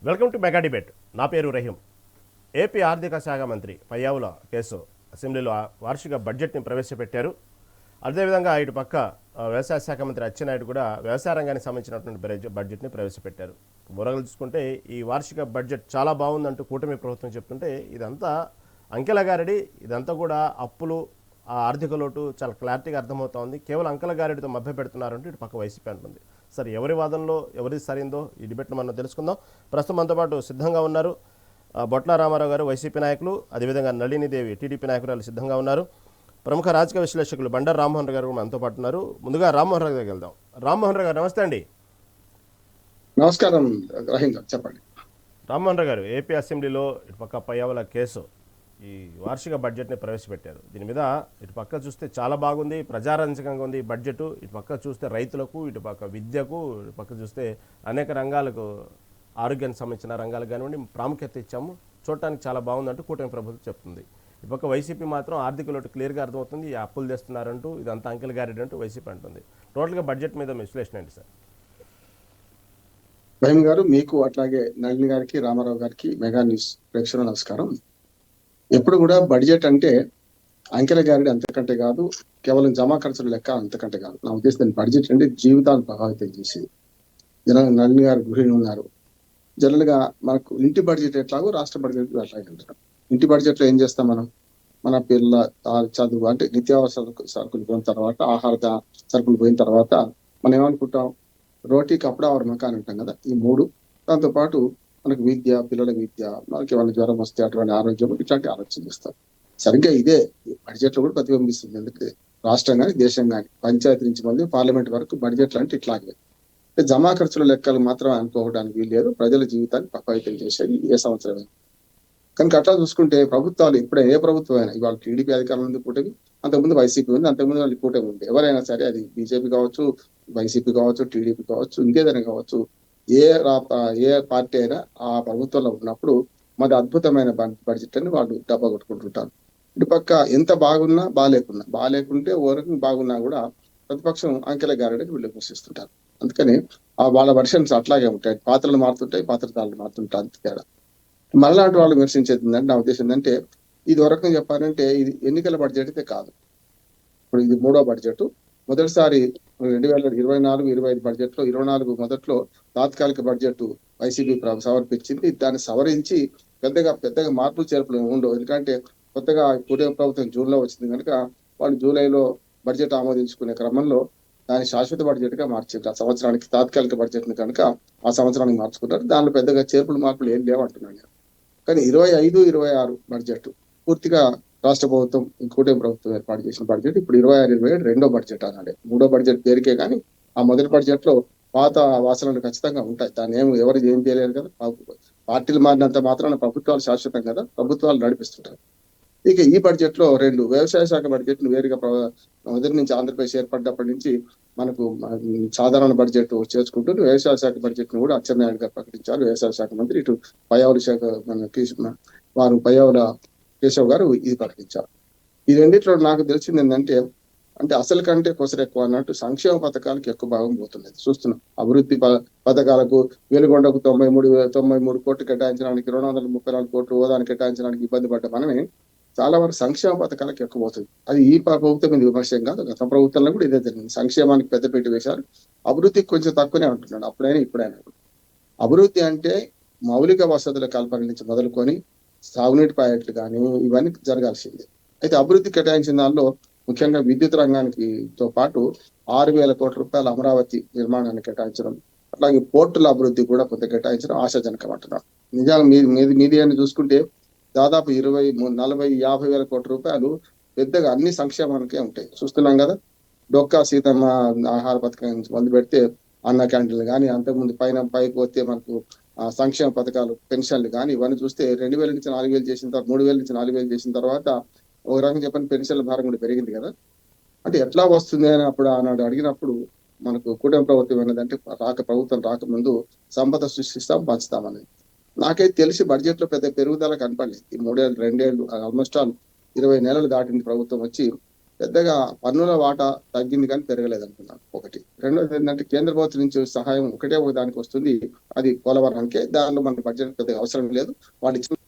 Welcome to mega debate. నా పేరు Rahim. AP ఆర్థిక శాఖ మంత్రి పయ్యావుల కేసు అసెంబ్లీలో వార్షిక బడ్జెట్ని ప్రవేశపెట్టారు. అదేవిధంగా ఇటు పక్క వ్యవసాయ శాఖ మంత్రి అచ్చెన్నాయుడు కూడా వ్యవసాయ రంగానికి సంబంధించినటువంటి బడ్జెట్ని ప్రవేశపెట్టారు. బుర్రగలు చూసుకుంటే ఈ వార్షిక బడ్జెట్ చాలా బాగుందంటూ కూటమి ప్రభుత్వం చెప్తుంటే ఇదంతా అంకెల గారడి, ఇదంతా కూడా అప్పులు, ఆ ఆర్థిక లోటు చాలా క్లారిటీగా అర్థమవుతోంది. కేవలం అంకెల గారెడితో మభ్య పెడుతున్నారంటూ ఇటు పక్క వైసీపీ అంటుంది. సరే, ఎవరి వాదనలో ఎవరిది సరైందో ఈ డిబేట్లో మనం తెలుసుకుందాం. ప్రస్తుతం మనతో పాటు సిద్ధంగా ఉన్నారు బొట్ల రామారావు గారు, వైసీపీ నాయకులు, అదేవిధంగా నళినీదేవి టీడీపీ నాయకురాలు సిద్ధంగా ఉన్నారు. ప్రముఖ రాజకీయ విశ్లేషకులు బండారు రామ్మోహన్ రావు గారు మనతో పాటు ఉన్నారు. ముందుగా రామ్మోహన్ రావు దగ్గరికి వెళ్దాం. రామ్మోహన్ రావు గారు నమస్తే అండి. నమస్కారం రహీం గారు, చెప్పండి. రామ్మోహన్ రావు గారు, ఏపీ అసెంబ్లీలో ఇటు పక్క పయ్యావుల కేసు ఈ వార్షిక బడ్జెట్ని ప్రవేశపెట్టారు. దీని మీద ఇటు పక్క చూస్తే చాలా బాగుంది, ప్రజారంజకంగా ఉంది బడ్జెట్. ఇటు పక్క చూస్తే రైతులకు, ఇటు పక్క విద్యకు, ఇటు పక్క చూస్తే అనేక రంగాలకు, ఆరోగ్యానికి సంబంధించిన రంగాలకు కానివ్వండి ప్రాముఖ్యత ఇచ్చాము, చూడటానికి చాలా బాగుందంటూ కూటమి ప్రభుత్వం చెప్తుంది. ఇటు పక్క వైసీపీ మాత్రం ఆర్థిక లోటు క్లియర్గా అర్థమవుతుంది, ఈ అప్పులు తెస్తున్నారంటూ ఇదంతా అంకెల గారెడ్ అంటూ వైసీపీ అంటుంది. టోటల్గా బడ్జెట్ మీద విశ్లేషణ ఏంటి సార్? రహీం గారు, మీకు అట్లాగే నళిని గారికి, రామారావు గారికి, మెగా న్యూస్ ప్రేక్షకులు నమస్కారం. ఎప్పుడు కూడా బడ్జెట్ అంటే అంకెల గారిడి అంతకంటే కాదు, కేవలం జమా ఖర్చుల లెక్క అంతకంటే కాదు. నా ఉద్దేశం బడ్జెట్ అంటే జీవితాలను ప్రభావితం చేసేది. నళిని గారు గృహిణి ఉన్నారు. జనరల్ గా మనకు ఇంటి బడ్జెట్ ఎట్లాగో రాష్ట్ర బడ్జెట్ అట్లాగే ఉంటాం. ఇంటి బడ్జెట్ లో ఏం చేస్తాం మనం? మన పిల్లల చదువు అంటే నిత్యావసర సరుకులు పోయిన తర్వాత, ఆహార సరుకులు పోయిన తర్వాత మనం ఏమనుకుంటాం? రోటీ కపడా ఆరు మకాన్ అంటాం కదా, ఈ మూడు. దాంతోపాటు మనకు విద్య, పిల్లల విద్య, మనకి ఏమైనా జ్వరం వస్తే అటువంటి ఆరోగ్యం, ఇట్లాంటి ఆలోచన చేస్తాం. సరిగ్గా ఇదే బడ్జెట్ లో కూడా ప్రతిబింబిస్తుంది. ఎందుకంటే రాష్ట్రం కానీ, దేశం కానీ, పంచాయతీ నుంచి మొదలు పార్లమెంట్ వరకు బడ్జెట్లు అంటే ఇట్లాగే. జమా ఖర్చుల లెక్కలు మాత్రం అనుకోవడానికి వీల్లేదు. ప్రజల జీవితాన్ని ప్రభావితం చేసేది ఏ సంవత్సరమే. కనుక అట్లా చూసుకుంటే ప్రభుత్వాలు ఎప్పుడైనా, ఏ ప్రభుత్వం అయినా, ఇవాళ టీడీపీ అధికారం ఉంది, కూటమి, అంతకుముందు వైసీపీ ఉంది, అంతకుముందు వాళ్ళు కూటమి ఉంది. ఎవరైనా సరే, అది బీజేపీ కావచ్చు, వైసీపీ కావచ్చు, టీడీపీ కావచ్చు, ఇంకేదైనా కావచ్చు, ఏ పార్టీ అయినా ఆ ప్రభుత్వంలో ఉన్నప్పుడు మరి అద్భుతమైన బడ్జెట్ అని వాళ్ళు డబ్బా కొట్టుకుంటుంటారు. ఇటు పక్క ఎంత బాగాలేకుంటే ఓ రకం బాగున్నా కూడా ప్రతిపక్షం అంకెల గారెడని వీళ్ళు విమర్శిస్తుంటారు. అందుకని వాళ్ళ వర్షన్స్ అట్లాగే ఉంటాయి. పాత్రలు మారుతుంటాయి, పాత్రధారులు మారుతుంటారు. అంత తేడా. మళ్ళాంటి వాళ్ళు విమర్శించేది ఏంటంటే, నా ఉద్దేశం ఏంటంటే, ఇది ఒక రకంగా చెప్పాలంటే ఇది ఎన్నికల బడ్జెట్ అయితే కాదు. ఇప్పుడు ఇది మూడో బడ్జెట్. మొదటిసారి 2024-25 బడ్జెట్ లో 24 మొదట్లో తాత్కాలిక బడ్జెట్ వైసీపీ సమర్పించింది. దాన్ని సవరించి పెద్దగా మార్పులు చేర్పులు ఉండవు. ఎందుకంటే కొత్తగా కూటమి ప్రభుత్వం జూన్లో వచ్చింది కనుక వాళ్ళు జూలైలో బడ్జెట్ ఆమోదించుకునే క్రమంలో దాన్ని శాశ్వత బడ్జెట్ గా మార్చారు. ఆ సంవత్సరానికి తాత్కాలిక బడ్జెట్ ని కనుక ఆ సంవత్సరానికి మార్చుకున్నారు. దానిలో పెద్దగా మార్పులు ఏం లేవంటున్నాను. కానీ 25-26 బడ్జెట్ పూర్తిగా రాష్ట్ర ప్రభుత్వం, కూటమి ప్రభుత్వం ఏర్పాటు చేసిన బడ్జెట్. ఇప్పుడు 26-27 రెండో బడ్జెట్ అన్నాడు. మూడో బడ్జెట్ పేరుకే కానీ ఆ మొదటి బడ్జెట్ లో పాత వాసనలు ఖచ్చితంగా ఉంటాయి. దాన్ని ఎవరు ఏం చేయలేరు కదా. పార్టీలు మారినంత మాత్రాన ప్రభుత్వాలు శాశ్వతం కదా, ప్రభుత్వాలు నడిపిస్తుంటారు. ఇక ఈ బడ్జెట్ లో రెండు వ్యవసాయ శాఖ బడ్జెట్ ను వేరుగా మొదటి నుంచి ఆంధ్రప్రదేశ్ ఏర్పడ్డప్పటి నుంచి మనకు సాధారణ బడ్జెట్ చేర్చుకుంటూ వ్యవసాయ శాఖ బడ్జెట్ ను కూడా అచ్చెన్నాయుడు గారు ప్రకటించారు. వ్యవసాయ శాఖ మంత్రి. ఇటు పయ్యావుల కేశవ్ గారు ఇది ప్రకటించారు. ఈ రెండిట్లో నాకు తెలిసింది ఏంటంటే, అసలు కంటే కొసరు ఎక్కువ అన్నట్టు సంక్షేమ పథకాలకు ఎక్కువ భాగం పోతున్నది చూస్తున్నాం. అభివృద్ధి పథకాలకు వెలుగొండకు 93 కోట్లు కేటాయించడానికి, 234 కోట్లు హోదాను కేటాయించడానికి ఇబ్బంది పడ్డ మనమే చాలా వరకు సంక్షేమ పథకాలకు ఎక్కువ పోతుంది. అది ఈ ప్రభుత్వం ఇది విమర్శం కాదు, గత ప్రభుత్వంలో కూడా ఇదే జరిగింది. సంక్షేమానికి పెద్దపీట వేశారు, అభివృద్ధికి కొంచెం తక్కువనే అంటున్నాడు. అప్పుడైనా ఇప్పుడైనా అభివృద్ధి అంటే మౌలిక వసతుల కల్పన నుంచి మొదలుకొని సాగునీటి ప్రాజెక్టులు కానీ ఇవన్నీ జరగాల్సిందే. అయితే అభివృద్ధి కేటాయించిన దానిలో ముఖ్యంగా విద్యుత్ రంగానికితో పాటు 6,000 కోట్ల రూపాయలు అమరావతి నిర్మాణాన్ని కేటాయించడం, అట్లాగే పోర్టుల అభివృద్ధి కూడా కొంత కేటాయించడం ఆశాజనకం అంటున్నారు. నిజంగా మీడియాని చూసుకుంటే దాదాపు 20, 40, 50 వేల కోట్ల రూపాయలు పెద్దగా అన్ని సంక్షేమానికే ఉంటాయి. చూస్తున్నాం కదా. డొక్కా సీతమ్మ ఆహార పథకం నుంచి మొదలు పెడితే అన్న క్యాంటీన్లు కానీ, అంతకుముందు పైకి వస్తే మనకు సంక్షేమ పథకాలు, పెన్షన్లు కానీ ఇవన్నీ చూస్తే 2,000 నుంచి 4,000 చేసిన తర్వాత, 3,000 నుంచి 4,000 చేసిన తర్వాత ఒక రకంగా చెప్పని పెన్షన్ల భారం కూడా పెరిగింది కదా. అంటే ఎట్లా వస్తుంది అని అప్పుడు ఆనాడు అడిగినప్పుడు మనకు కూటమి ప్రభుత్వం ఏమన్నదంటే, ప్రభుత్వం రాకముందు సంపద సృష్టిస్తాం, పంచుతామనేది. నాకైతే తెలిసి బడ్జెట్ లో పెద్ద పెరుగుదల కనపడలేదు. ఈ 3 ఏళ్ళు 2 ఏళ్ళు ఆల్మోస్ట్ ఆల్ 20 నెలలు దాటింది ప్రభుత్వం వచ్చి. పెద్దగా పన్నుల వాటా తగ్గింది కానీ పెరగలేదు అనుకున్నాను ఒకటి. రెండోది ఏంటంటే కేంద్ర ప్రభుత్వం నుంచి సహాయం ఒకటే ఒక దానికి వస్తుంది, అది పోలవరానికే. దానిలో మన బడ్జెట్ పెద్దగా అవసరం లేదు. వాళ్ళు ఇచ్చిన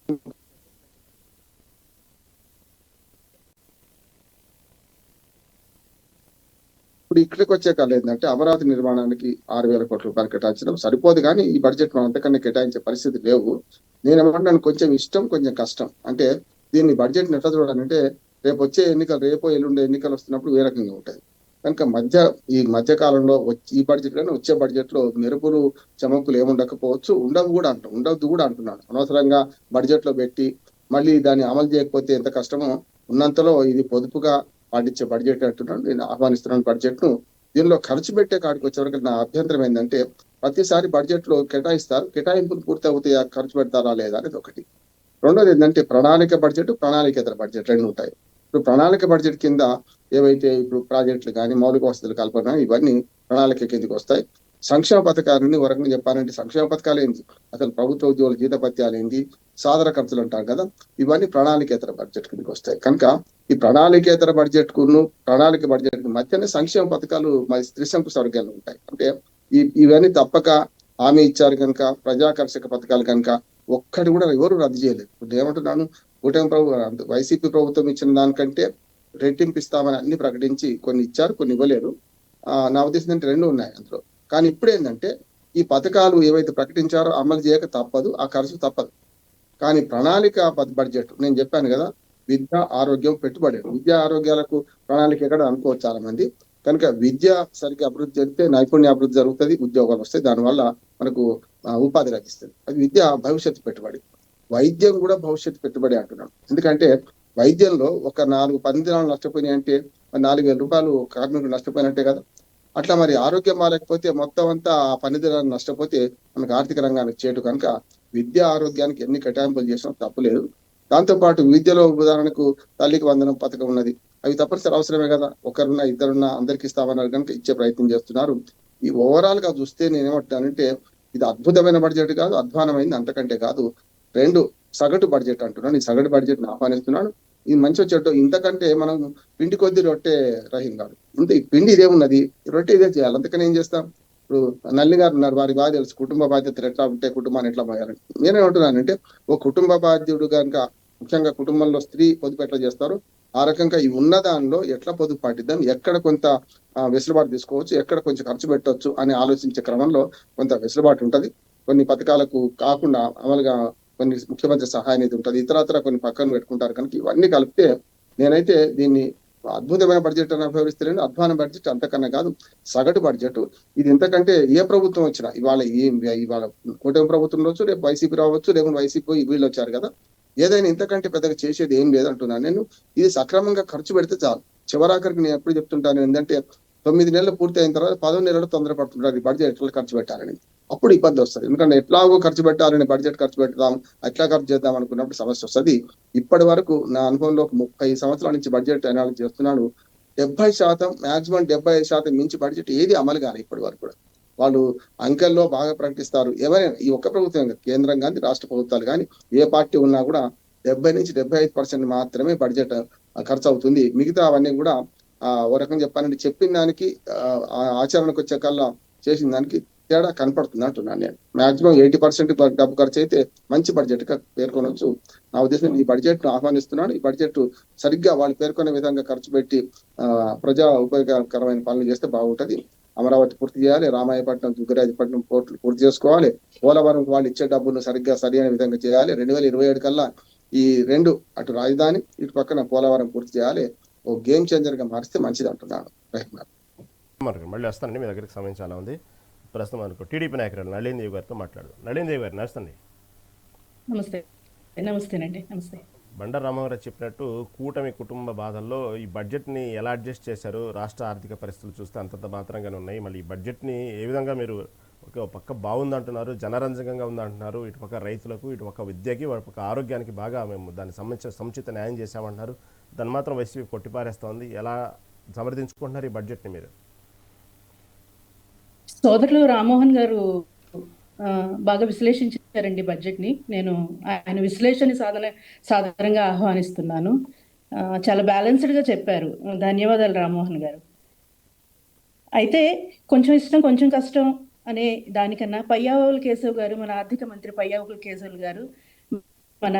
ఇప్పుడు ఇక్కడికి వచ్చే కాలం ఏంటంటే అమరావతి నిర్మాణానికి 6,000 కోట్ల రూపాయలు కేటాయించడం సరిపోదు, కానీ ఈ బడ్జెట్ మనం అంతకన్నా కేటాయించే పరిస్థితి లేవు. నేను ఏమంటున్నాను, కొంచెం ఇష్టం కొంచెం కష్టం. అంటే దీన్ని బడ్జెట్ ఎట్లా చూడాలంటే రేపు వచ్చే ఎన్నికలు, రేపు ఎల్లుండే ఎన్నికలు వస్తున్నప్పుడు ఏ రకంగా ఉంటాయి కనుక ఈ మధ్య కాలంలో ఈ బడ్జెట్ కానీ వచ్చే బడ్జెట్ లో మెరుపులు చమకులు ఏముండకపోవచ్చు, ఉండవద్దు కూడా అంటున్నాను. అనవసరంగా బడ్జెట్ లో పెట్టి మళ్ళీ దాన్ని అమలు చేయకపోతే ఎంత కష్టమో, ఉన్నంతలో ఇది పొదుపుగా పాటించే బడ్జెట్ అంటున్నాను. నేను ఆహ్వానిస్తున్నాను బడ్జెట్ ను. దీనిలో ఖర్చు పెట్టే కాడికి వచ్చేవరకు నా అభ్యంతరం ఏంటంటే ప్రతిసారి బడ్జెట్ లో కేటాయిస్తారు, కేటాయింపులు పూర్తి అవుతాయా, ఖర్చు పెడతారా లేదా అనేది ఒకటి. రెండోది ఏంటంటే ప్రణాళిక బడ్జెట్, ప్రణాళికేతర బడ్జెట్ రెండు ఉంటాయి. ఇప్పుడు ప్రణాళిక బడ్జెట్ కింద ఏవైతే ఇప్పుడు ప్రాజెక్టులు కానీ మౌలిక వసతులు కల్పన ఇవన్నీ ప్రణాళిక కిందకి వస్తాయి. సంక్షేమ పథకాలని ఒక రకంగా చెప్పాలంటే సంక్షేమ పథకాలు ఏంటి, అసలు ప్రభుత్వ ఉద్యోగుల జీతభత్యాలు ఏంటి, సాదర ఖర్చులు అంటాం కదా, ఇవన్నీ ప్రణాళికేతర బడ్జెట్ కిందకి వస్తాయి. కనుక ఈ ప్రణాళికేతర బడ్జెట్ కును ప్రణాళిక బడ్జెట్ కు మధ్యనే సంక్షేమ పథకాలు మరి త్రిశంకు స్వర్గాలు ఉంటాయి. అంటే ఇవన్నీ తప్పక హామీ ఇచ్చారు కనుక, ప్రజాకర్షక పథకాలు కనుక ఒక్కటి కూడా ఎవరు రద్దు చేయలేదు. ఇప్పుడు ఏమంటున్నాను, వైసీపీ ప్రభుత్వం ఇచ్చిన దానికంటే రెట్టింపు ఇస్తామని అన్ని ప్రకటించి కొన్ని ఇచ్చారు, కొన్ని ఇవ్వలేదు. నా ఉద్దేశం అంటే రెండు ఉన్నాయి అందులో. కానీ ఇప్పుడు ఏంటంటే ఈ పథకాలు ఏవైతే ప్రకటించారో అమలు చేయక తప్పదు, ఆ ఖర్చు తప్పదు. కానీ ప్రణాళిక బడ్జెట్ నేను చెప్పాను కదా, విద్య ఆరోగ్యం పెట్టుబడి, విద్యా ఆరోగ్యాలకు ప్రణాళిక ఎక్కడ అనుకోవచ్చు చాలా మంది. కనుక విద్య సరిగ్గా అభివృద్ధి జరిగితే నైపుణ్య అభివృద్ధి జరుగుతుంది, ఉద్యోగాలు వస్తాయి, దానివల్ల మనకు ఉపాధి లభిస్తుంది. అది విద్య భవిష్యత్తు పెట్టుబడి. వైద్యం కూడా భవిష్యత్తు పెట్టుబడి అంటున్నాను. ఎందుకంటే వైద్యంలో ఒక 4 పనిదినాలు నష్టపోయినాయి అంటే 4,000 రూపాయలు కార్మికులు నష్టపోయినట్టే కదా. అట్లా మరి ఆరోగ్యం బాగాలేకపోతే మొత్తం అంతా ఆ పనిదినాలు నష్టపోతే మనకు ఆర్థిక రంగానికి చేటు. కనుక విద్య ఆరోగ్యానికి ఎన్ని కేటాయింపులు చేసినా తప్పులేదు. దాంతోపాటు విద్యలో ఉదాహరణకు తల్లికి వందనం పథకం ఉన్నది, అవి తప్పనిసరి అవసరమే కదా. ఒకరున్నా ఇద్దరున్నా అందరికి ఇస్తామన్నారు కనుక ఇచ్చే ప్రయత్నం చేస్తున్నారు. ఈ ఓవరాల్ గా చూస్తే నేనేమంటానంటే ఇది అద్భుతమైన బడ్జెట్ కాదు, అధ్వానమైంది అంతకంటే కాదు. రెండు సగటు బడ్జెట్ అంటున్నాను. ఈ సగటు బడ్జెట్ ని ఆహ్వానిస్తున్నాను. ఇది మంచి వచ్చేట్టు. ఇంతకంటే మనం పిండి కొద్ది రొట్టె రహీం కాదు. ఇంత ఈ పిండి ఇదేమున్నది, రొట్టె ఇదే చేయాలి, అంతకని ఏం చేస్తాం. ఇప్పుడు నల్లి గారు ఉన్నారు, వారికి బాగా తెలుసు కుటుంబ బాధ్యతలు ఎట్లా ఉంటే కుటుంబాన్ని ఎట్లా పోయాలని. నేనేమంటున్నానంటే ఓ కుటుంబ బాధ్యుడు కనుక, ముఖ్యంగా కుటుంబంలో స్త్రీ పొదుపు ఎట్లా చేస్తారు, ఆ రకంగా ఈ ఉన్న దానిలో ఎట్లా పొదుపు పాటిద్దాం, ఎక్కడ కొంత వెసులుబాటు తీసుకోవచ్చు, ఎక్కడ కొంచెం ఖర్చు పెట్టవచ్చు అని ఆలోచించే క్రమంలో కొంత వెసులుబాటు ఉంటది. కొన్ని పథకాలకు కాకుండా అమలుగా కొన్ని ముఖ్యమంత్రి సహాయ నిధి ఉంటుంది, ఇతరత్ర కొన్ని పక్కన పెట్టుకుంటారు. కనుక ఇవన్నీ కలిపితే నేనైతే దీన్ని అద్భుతమైన బడ్జెట్ అని అభివర్ణిస్తలేను. అధ్వాన బడ్జెట్ అంతకన్నా కాదు, సగటు బడ్జెట్. ఇది ఇంతకంటే ఏ ప్రభుత్వం వచ్చినా, ఇవాళ కూటమి ప్రభుత్వం ఉండొచ్చు, రేపు వైసీపీ రావచ్చు, లేకుంటే వైసీపీ వీళ్ళు వచ్చారు కదా, ఏదైనా ఇంతకంటే పెద్దగా చేసేది ఏం లేదంటున్నాను నేను. ఇది సక్రమంగా ఖర్చు పెడితే చాలు. చివరాఖరికి నేను ఎప్పుడు చెప్తుంటాను ఏంటంటే 9 నెలలు పూర్తి అయిన తర్వాత 11 నెలలు తొందరపడుతుంటారు ఈ బడ్జెట్ ఎట్లా ఖర్చు పెట్టాలని. అప్పుడు ఇబ్బంది వస్తుంది. ఎందుకంటే ఎట్లాగో ఖర్చు పెట్టాలని బడ్జెట్ ఖర్చు పెడతాం, ఎట్లా ఖర్చు చేద్దాం అనుకున్నప్పుడు సమస్య వస్తుంది. ఇప్పటి వరకు నా అనుభవంలో 30 సంవత్సరాల నుంచి బడ్జెట్ అనాలిసిస్ చేస్తున్నాను. 70%, మాక్సిమం 75% మించి బడ్జెట్ ఏది అమలు కాదు ఇప్పటి వరకు కూడా. వాళ్ళు అంకెల్లో బాగా ప్రకటిస్తారు. ఎవరైనా ఈ ఒక్క ప్రభుత్వం కేంద్రం కానీ రాష్ట్ర ప్రభుత్వాలు కానీ ఏ పార్టీ ఉన్నా కూడా 70 నుంచి 75% మాత్రమే బడ్జెట్ ఖర్చు అవుతుంది. మిగతా అవన్నీ కూడా ఓ రకంగా చెప్పాలంటే చెప్పిన దానికి ఆచరణకు వచ్చే కల్లా చేసిన దానికి తేడా కనపడుతుంది అంటున్నాను నేను. మాక్సిమం 80% డబ్బు ఖర్చు అయితే మంచి బడ్జెట్ గా పేర్కొనవచ్చు. నా ఉద్దేశం ఈ బడ్జెట్ ను ఆహ్వానిస్తున్నాను. ఈ బడ్జెట్ సరిగ్గా వాళ్ళు పేర్కొనే విధంగా ఖర్చు పెట్టి ప్రజా ఉపయోగకరమైన పనులు చేస్తే బాగుంటది. అమరావతి పూర్తి చేయాలి, రామాయపట్నం దుగ్గరాజపట్నం పోర్టులు పూర్తి చేసుకోవాలి, పోలవరం వాళ్ళు ఇచ్చే డబ్బును సరిగ్గా సరి అయిన విధంగా చేయాలి. 2027 కల్లా ఈ రెండు, అటు రాజధాని ఇటు పక్కన పోలవరం పూర్తి చేయాలి. ఓ గేమ్ చేంజర్ గా మారిస్తే మంచిది అంటున్నాను. మళ్ళీ వస్తానండి, మీ దగ్గరికి సమయం చాలా ఉంది. ప్రస్తుతం అనుకో టీడీపీ నాయకురాలు నళిన్ దేవి గారితో మాట్లాడదాం. నళిన్ దేవి గారు నమస్తే. నమస్తే. నమస్తేనండి. నమస్తే. బండారు రామారావు చెప్పినట్టు కూటమి కుటుంబ బాధల్లో ఈ బడ్జెట్ని ఎలా అడ్జస్ట్ చేశారు, రాష్ట్ర ఆర్థిక పరిస్థితులు చూస్తే అంతంత మాత్రంగానే ఉన్నాయి. మళ్ళీ ఈ బడ్జెట్ని ఏ విధంగా మీరు ఒక పక్క బాగుందంటున్నారు, జనరంజకంగా ఉందంటున్నారు, ఇటు పక్క రైతులకు, ఇటు పక్క విద్యకి, వాటి పక్క ఆరోగ్యానికి బాగా మేము దానికి సంబంధించిన సముచిత న్యాయం చేశామంటున్నారు. దాన్ని మాత్రం వైసీపీ కొట్టిపారేస్తోంది. ఎలా సమర్థించుకుంటున్నారు ఈ బడ్జెట్ని మీరు? సోదరులు రామ్మోహన్ గారు బాగా విశ్లేషించారండి బడ్జెట్ ని. నేను ఆయన విశ్లేషణ సాధారణంగా ఆహ్వానిస్తున్నాను. చాలా బ్యాలెన్స్డ్గా చెప్పారు. ధన్యవాదాలు రామ్మోహన్ గారు. అయితే కొంచెం ఇష్టం కొంచెం కష్టం అనే దానికన్నా పయ్యావుల కేశవ్ గారు, మన ఆర్థిక మంత్రి పయ్యావుల కేశవ్ గారు మన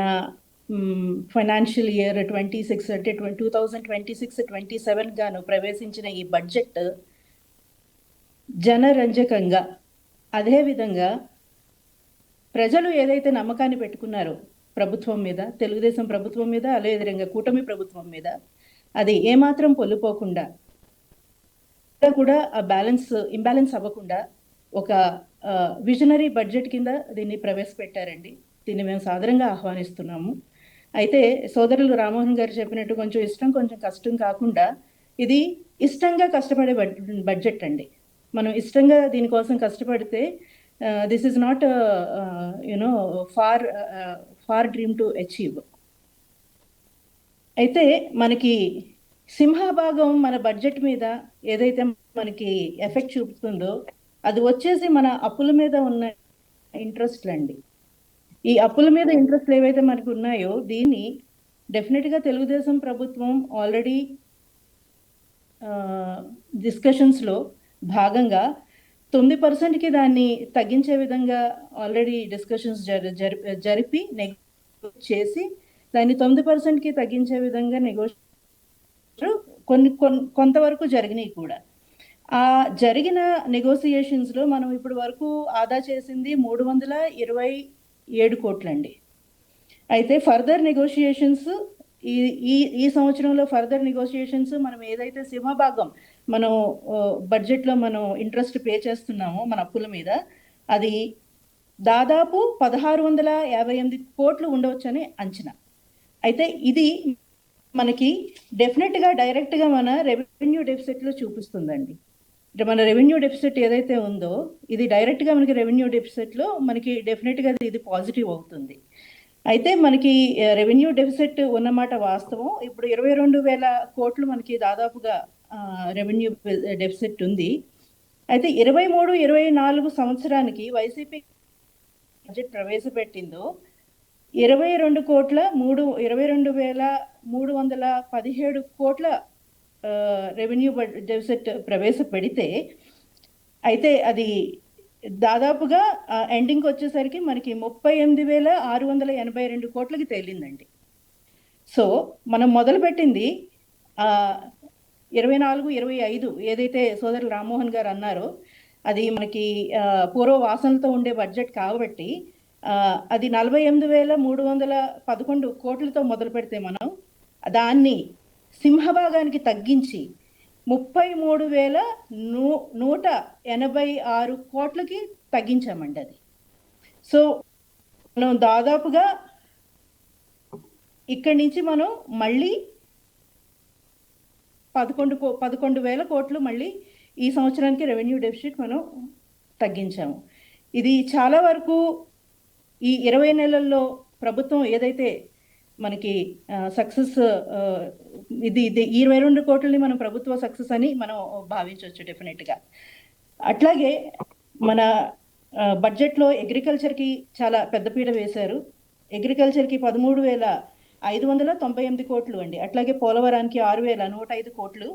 ఫైనాన్షియల్ ఇయర్ 26 అంటే 2026-27 గాను ప్రవేశించిన ఈ బడ్జెట్ జనరంజకంగా, అదేవిధంగా ప్రజలు ఏదైతే నమ్మకాన్ని పెట్టుకున్నారో ప్రభుత్వం మీద, తెలుగుదేశం ప్రభుత్వం మీద, అదేవిధంగా కూటమి ప్రభుత్వం మీద, అది ఏమాత్రం పొల్లిపోకుండా కూడా ఆ ఇంబ్యాలెన్స్ అవ్వకుండా ఒక విజనరీ బడ్జెట్ కింద దీన్ని ప్రవేశపెట్టారండి. దీన్ని మేము సాదరంగా ఆహ్వానిస్తున్నాము. అయితే సోదరులు రామ్మోహన్ గారు చెప్పినట్టు కొంచెం ఇష్టం కొంచెం కష్టం కాకుండా ఇది ఇష్టంగా కష్టపడే బడ్జెట్ అండి. మనం ఇష్టంగా దీనికోసం కష్టపడితే this is not you know far dream to achieve. అయితే మనకి సింహభాగం మన బడ్జెట్ మీద ఏదైతే మనకి ఎఫెక్ట్ చూపుతుందో అది వచ్చేసి మన అప్పుల మీద ఉన్న ఇంట్రెస్ట్లు అండి. ఈ అప్పుల మీద ఇంట్రెస్ట్లు ఏవైతే మనకు ఉన్నాయో దీన్ని డెఫినెట్గా తెలుగుదేశం ప్రభుత్వం ఆల్రెడీ డిస్కషన్స్లో భాగంగా 9%కి దాన్ని తగ్గించే విధంగా ఆల్రెడీ డిస్కషన్స్ జరిపి నెగోషియేట్ చేసి దాన్ని 9%కి తగ్గించే విధంగా కొంతవరకు జరిగినాయి కూడా. ఆ జరిగిన నెగోసియేషన్స్లో మనం ఇప్పటి వరకు ఆదా చేసింది 327 కోట్లండి. అయితే ఫర్దర్ నెగోషియేషన్స్ ఈ సంవత్సరంలో ఫర్దర్ నెగోషియేషన్స్ మనం ఏదైతే సింహభాగం మనం బడ్జెట్లో మనం ఇంట్రెస్ట్ పే చేస్తున్నామో మన అప్పుల మీద, అది దాదాపు 1658 కోట్లు ఉండవచ్చని అంచనా. అయితే ఇది మనకి డెఫినెట్గా డైరెక్ట్గా మన రెవెన్యూ డెఫిసిట్లో చూపిస్తుందండి. మన రెవెన్యూ డెఫిసిట్ ఏదైతే ఉందో ఇది డైరెక్ట్గా మనకి రెవెన్యూ డెఫిసిట్లో మనకి డెఫినెట్గా ఇది పాజిటివ్ అవుతుంది. అయితే మనకి రెవెన్యూ డెఫిసిట్ ఉన్నమాట వాస్తవం. ఇప్పుడు 22,000 కోట్లు మనకి దాదాపుగా రెవెన్యూ డెఫిసిట్ ఉంది. అయితే 23-24 సంవత్సరానికి వైసీపీ బడ్జెట్ ప్రవేశపెట్టిందో 22,317 కోట్ల రెవెన్యూ డెఫిసిట్ ప్రవేశపెడితే, అయితే అది దాదాపుగా ఎండింగ్కి వచ్చేసరికి మనకి 38,682 కోట్లకి తేలిందండి. సో మనం మొదలుపెట్టింది 24-25 ఏదైతే సోదరులు రామ్మోహన్ గారు అన్నారో అది మనకి పూర్వ వాసనలతో ఉండే బడ్జెట్ కాబట్టి అది 48,311 కోట్లతో మొదలు పెడితే మనం దాన్ని సింహభాగానికి తగ్గించి 33,186 కోట్లకి తగ్గించామండి అది. సో మనం దాదాపుగా ఇక్కడి నుంచి మనం మళ్ళీ 11,000 కోట్లు మళ్ళీ ఈ సంవత్సరానికి రెవెన్యూ డెఫిసిట్ మనం తగ్గించాము. ఇది చాలా వరకు ఈ 20 నెలల్లో ప్రభుత్వం ఏదైతే మనకి సక్సెస్ ఇది 22 కోట్లని మనం ప్రభుత్వ సక్సెస్ అని మనం భావించవచ్చు డెఫినెట్గా. అట్లాగే మన బడ్జెట్లో అగ్రికల్చర్కి చాలా పెద్దపీట వేశారు. అగ్రికల్చర్కి 13,598 కోట్లు అండి. అట్లాగే పోలవరానికి 6,105 కోట్లు.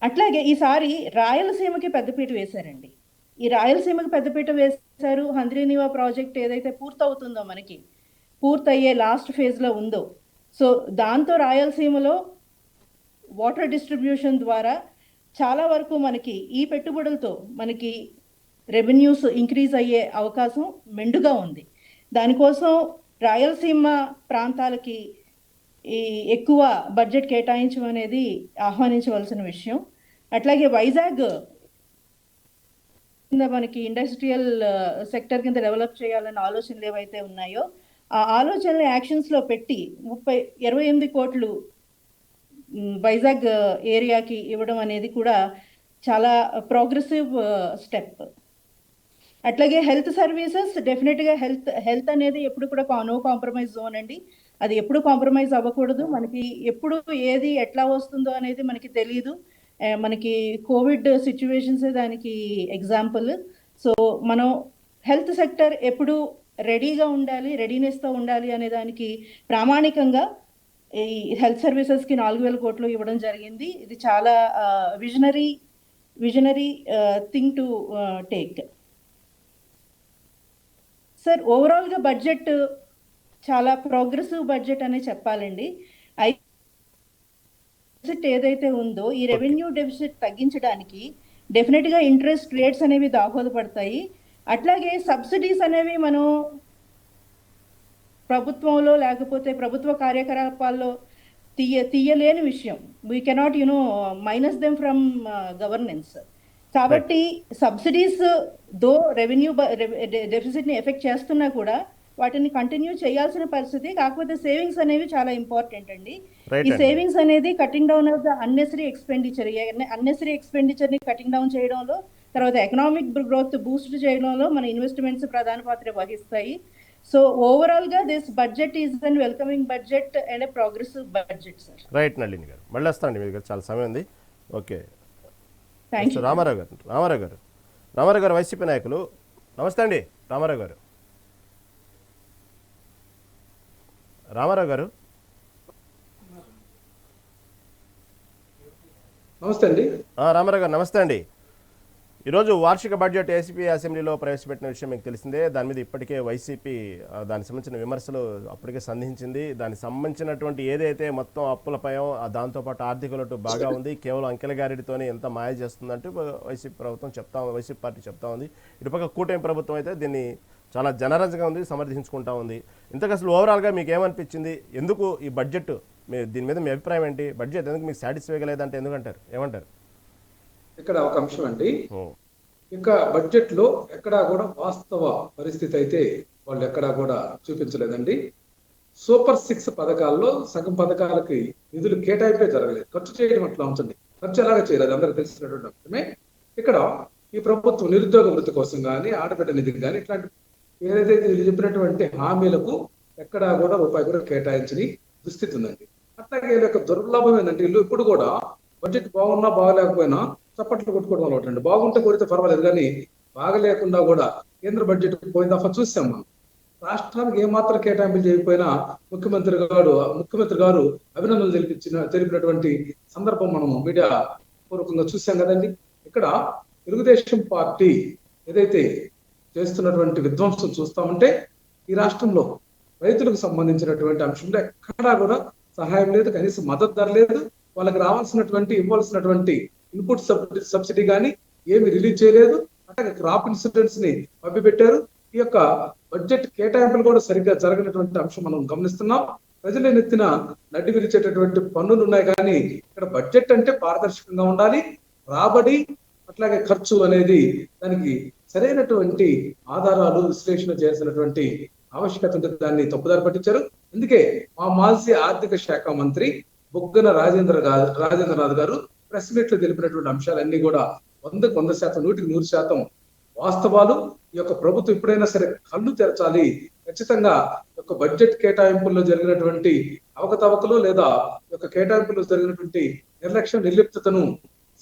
అట్లాగే ఈసారి రాయలసీమకి పెద్దపీట వేశారండి. ఈ రాయలసీమకి పెద్దపీట వేశారు. హంద్రీనీవా ప్రాజెక్ట్ ఏదైతే పూర్తవుతుందో మనకి పూర్తయ్యే లాస్ట్ ఫేజ్లో ఉందో, సో దాంతో రాయలసీమలో వాటర్ డిస్ట్రిబ్యూషన్ ద్వారా చాలా వరకు మనకి ఈ పెట్టుబడులతో మనకి రెవెన్యూస్ ఇంక్రీజ్ అయ్యే అవకాశం మెండుగా ఉంది. దానికోసం రాయలసీమ ప్రాంతాలకి ఈ ఎక్కువ బడ్జెట్ కేటాయించడం అనేది ఆహ్వానించవలసిన విషయం. అట్లాగే వైజాగ్ కింద మనకి ఇండస్ట్రియల్ సెక్టర్ కింద డెవలప్ చేయాలన్న ఆలోచనలు ఏవైతే ఉన్నాయో ఆ ఆలోచనలు యాక్షన్స్లో పెట్టి 28 కోట్లు వైజాగ్ ఏరియాకి ఇవ్వడం అనేది కూడా చాలా ప్రోగ్రెసివ్ స్టెప్. అట్లాగే హెల్త్ సర్వీసెస్ డెఫినెట్గా హెల్త్ అనేది ఎప్పుడు కూడా నో కాంప్రమైజ్ జోన్ అండి. అది ఎప్పుడు కాంప్రమైజ్ అవ్వకూడదు. మనకి ఎప్పుడు ఏది ఎట్లా వస్తుందో అనేది మనకి తెలియదు. మనకి కోవిడ్ సిచ్యువేషన్స్ దానికి ఎగ్జాంపుల్. సో మనం హెల్త్ సెక్టర్ ఎప్పుడు రెడీగా ఉండాలి, రెడీనెస్తో ఉండాలి అనే దానికి ప్రామాణికంగా ఈ హెల్త్ సర్వీసెస్కి 4,000 కోట్లు ఇవ్వడం జరిగింది. ఇది చాలా visionary thing to take. Sir, ఓవరాల్గా బడ్జెట్ చాలా ప్రోగ్రెసివ్ బడ్జెట్ అనే చెప్పాలండి. డెఫిసిట్ ఏదైతే ఉందో ఈ రెవెన్యూ డెఫిసిట్ తగ్గించడానికి డెఫినెట్గా ఇంట్రెస్ట్ రేట్స్ అనేవి దోహదపడతాయి. అట్లాగే సబ్సిడీస్ అనేవి మనం ప్రభుత్వంలో లేకపోతే ప్రభుత్వ కార్యకలాపాల్లో తీయలేని విషయం. We cannot minus them from governance. కాబట్టి సబ్సిడీస్ దో రెవెన్యూ డెఫిసిట్ని ఎఫెక్ట్ చేస్తున్నా కూడా వాటిని కంటిన్యూ చేయాల్సిన పరిస్థితి. కాకపోతే సేవింగ్స్ అనేవి చాలా ఇంపార్టెంట్ అండి. ఈ సేవింగ్స్ అనేది cutting down of the unnecessary ఎక్స్పెండిచర్ని కటింగ్ డౌన్ చేయడంలో, తర్వాత ఎకనామిక్ గ్రోత్ బూస్ట్ చేయడంలో మన ఇన్వెస్ట్మెంట్స్ ప్రధాన పాత్ర వహిస్తాయి. సో ఓవరాల్గా this budget is an welcoming budget and a progressive budget sir. Right Nalini గారు, మళ్ళీ వస్తానండి, మీ దగ్గర చాలా సమయం ఉంది. Okay, thank you. రామారావు గారు వైసీపీ నాయకులు. నమస్తే అండి రామారావు గారు. నమస్తే అండి. రామారావు గారు నమస్తే అండి. ఈరోజు వార్షిక బడ్జెట్ ఏసీపీ అసెంబ్లీలో ప్రవేశపెట్టిన విషయం మీకు తెలిసిందే. దాని మీద ఇప్పటికే వైసీపీ దానికి సంబంధించిన విమర్శలు అప్పటికే సంధించింది. దానికి సంబంధించినటువంటి ఏదైతే మొత్తం అప్పులపయం, దాంతోపాటు ఆర్థిక లోటు బాగా ఉంది, కేవలం అంకెల గారిడితోనే ఎంత మాయ చేస్తుందంటూ వైసీపీ పార్టీ చెప్తా ఉంది. ఇటుపక్క కూటమి ప్రభుత్వం అయితే దీన్ని చాలా జనరంజగా ఉంది, సమర్థించుకుంటా ఉంది. ఇంతకు అసలు ఓవరాల్గా మీకు ఏమనిపించింది? ఎందుకు ఈ బడ్జెట్, దీని మీద మీ అభిప్రాయం ఏంటి? బడ్జెట్ ఎందుకు మీకు సాటిస్ఫై లేదంటే ఎందుకంటారు, ఏమంటారు? ఇక్కడ ఒక అంశం అండి, ఇంకా బడ్జెట్ లో ఎక్కడా కూడా వాస్తవ పరిస్థితి అయితే వాళ్ళు ఎక్కడా కూడా చూపించలేదండి. సూపర్ 6 పథకాల్లో సగం పథకాలకి నిధులు కేటాయింపే జరగలేదు. ఖర్చు చేయడం అట్లా ఉంటుంది, ఖర్చు ఎలాగా చేయలేదు అందరికి తెలిసినటువంటి అంశమే. ఇక్కడ ఈ ప్రభుత్వం నిరుద్యోగ వృత్తి కోసం కానీ, ఆడబిడ్డ నిధికి కానీ, ఇట్లాంటి ఏదైతే చెప్పినటువంటి హామీలకు ఎక్కడా కూడా రూపాయి కూడా కేటాయించని దుస్థితి ఉందండి. అట్లాగే దుర్లభం ఏంటంటే ఇల్లు ఇప్పుడు కూడా బడ్జెట్ బాగున్నా బాగలేకపోయినా చప్పట్లు కొట్టుకోవడం అలవాటు. బాగుంటే కొడితే పర్వాలేదు, కానీ బాగలేకుండా కూడా కేంద్ర బడ్జెట్ పోయిన దఫా చూసాం మనం. రాష్ట్రానికి ఏమాత్రం కేటాయింపులు చేయకపోయినా ముఖ్యమంత్రి గారు అభినందనలు తెలిపినటువంటి సందర్భం మనం మీడియా పూర్వకంగా చూసాం కదండి. ఇక్కడ తెలుగుదేశం పార్టీ ఏదైతే చేస్తున్నటువంటి విధ్వంసం చూస్తామంటే ఈ రాష్ట్రంలో రైతులకు సంబంధించినటువంటి అంశంలో ఎక్కడా కూడా సహాయం లేదు, కనీసం మద్దతు ధర లేదు. వాళ్ళకి ఇవ్వాల్సినటువంటి ఇన్పుట్ సబ్సిడీ కానీ ఏమి రిలీజ్ చేయలేదు. అట్లాగే క్రాప్ ఇన్సూరెన్స్ ని పంపిపెట్టారు. ఈ యొక్క బడ్జెట్ కేటాయింపులు కూడా సరిగ్గా జరగనటువంటి అంశం మనం గమనిస్తున్నాం. ప్రజల నెత్తిన నడ్డి విరిచేటటువంటి పన్నులు ఉన్నాయి, కానీ ఇక్కడ బడ్జెట్ అంటే పారదర్శకంగా ఉండాలి. రాబడి అట్లాగే ఖర్చు అనేది దానికి సరైనటువంటి ఆధారాలు విశ్లేషణ చేయాల్సినటువంటి ఆవశ్యకత ఉంటుంది. దాన్ని తప్పుదారి పట్టించారు. అందుకే మా మాజీ ఆర్థిక శాఖ మంత్రి బుగ్గన రాజేంద్రనాథ్ గారు ప్రెస్ మీట్ లో తెలిపినటువంటి అంశాలన్నీ కూడా 100% 100% వాస్తవాలు. ఈ యొక్క ప్రభుత్వం ఎప్పుడైనా సరే కళ్ళు తెరచాలి. ఖచ్చితంగా యొక్క బడ్జెట్ కేటాయింపుల్లో జరిగినటువంటి అవకతవకలు లేదా యొక్క కేటాయింపుల్లో జరిగినటువంటి నిర్లిప్తతను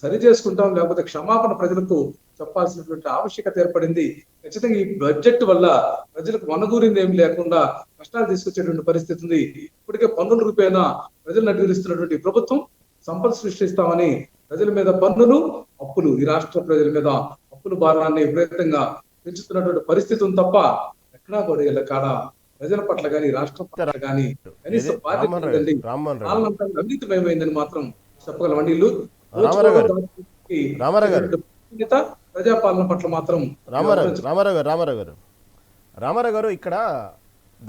సరి చేసుకుంటాం, లేకపోతే క్షమాపణ ప్రజలకు చెప్పాల్సినటువంటి ఆవశ్యకత ఏర్పడింది. ఖచ్చితంగా ఈ బడ్జెట్ వల్ల ప్రజలకు వనగూరింది ఏమి లేకుండా కష్టాలు తీసుకొచ్చేటువంటి పరిస్థితి ఉంది. ఇప్పటికే పన్నుల రూపేణా ప్రజలు నడిపిస్తున్నటువంటి ప్రభుత్వం సంపద సృష్టిస్తామని ప్రజల మీద పన్నులు, అప్పులు, ఈ రాష్ట్ర ప్రజల మీద అప్పుల భారాన్ని విపరీతంగా పెంచుతున్నటువంటి పరిస్థితి ఉంది తప్ప ఎక్కడా కూడా ఇలా కాడ ప్రజల పట్ల కానీ రాష్ట్రం పట్ల కానీ కనీసం బాధ్యత అవినీతిమయమైందని మాత్రం చెప్పగలమండి. ఇల్లు ప్రజాపాలన పట్ల మాత్రం రామారావు గారు ఇక్కడ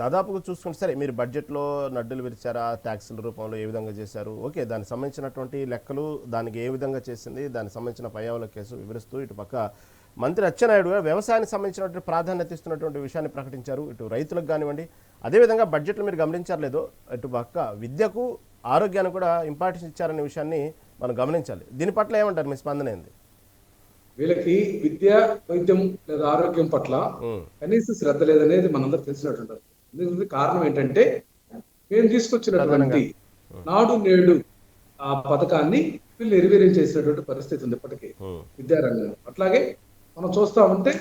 దాదాపుగా చూసుకుంటే సరే మీరు బడ్జెట్లో నడ్డులు విరిచారా, ట్యాక్సుల రూపంలో ఏ విధంగా చేశారు, ఓకే, దానికి సంబంధించినటువంటి లెక్కలు, దానికి ఏ విధంగా చేసింది, దానికి సంబంధించిన పయ్యావుల కేసు వివరిస్తూ ఇటు పక్క మంత్రి అచ్చెన్నాయుడు గారు వ్యవసాయానికి సంబంధించినటువంటి ప్రాధాన్యత ఇస్తున్నటువంటి విషయాన్ని ప్రకటించారు. ఇటు రైతులకు కానివ్వండి, అదేవిధంగా బడ్జెట్లో మీరు గమనించలేదు, ఇటు పక్క విద్యకు, ఆరోగ్యానికి కూడా ఇంపార్టెన్స్ ఇచ్చారనే విషయాన్ని మనం గమనించాలి. దీని పట్ల ఏమంటారు, మీ స్పందన ఏంది? వీళ్ళకి విద్య, వైద్యం లేదా ఆరోగ్యం పట్ల కనీస శ్రద్ధ లేదనేది మనందరూ తెలిసినట్టుంటారు. దీనికి కారణం ఏంటంటే మేము తీసుకొచ్చినటువంటి నాడు నేడు ఆ పథకాన్ని వీళ్ళు నిర్వీర్యం చేసినటువంటి పరిస్థితి ఉంది ఇప్పటికీ విద్యారంగంలో. అట్లాగే మనం చూస్తా ఉంటే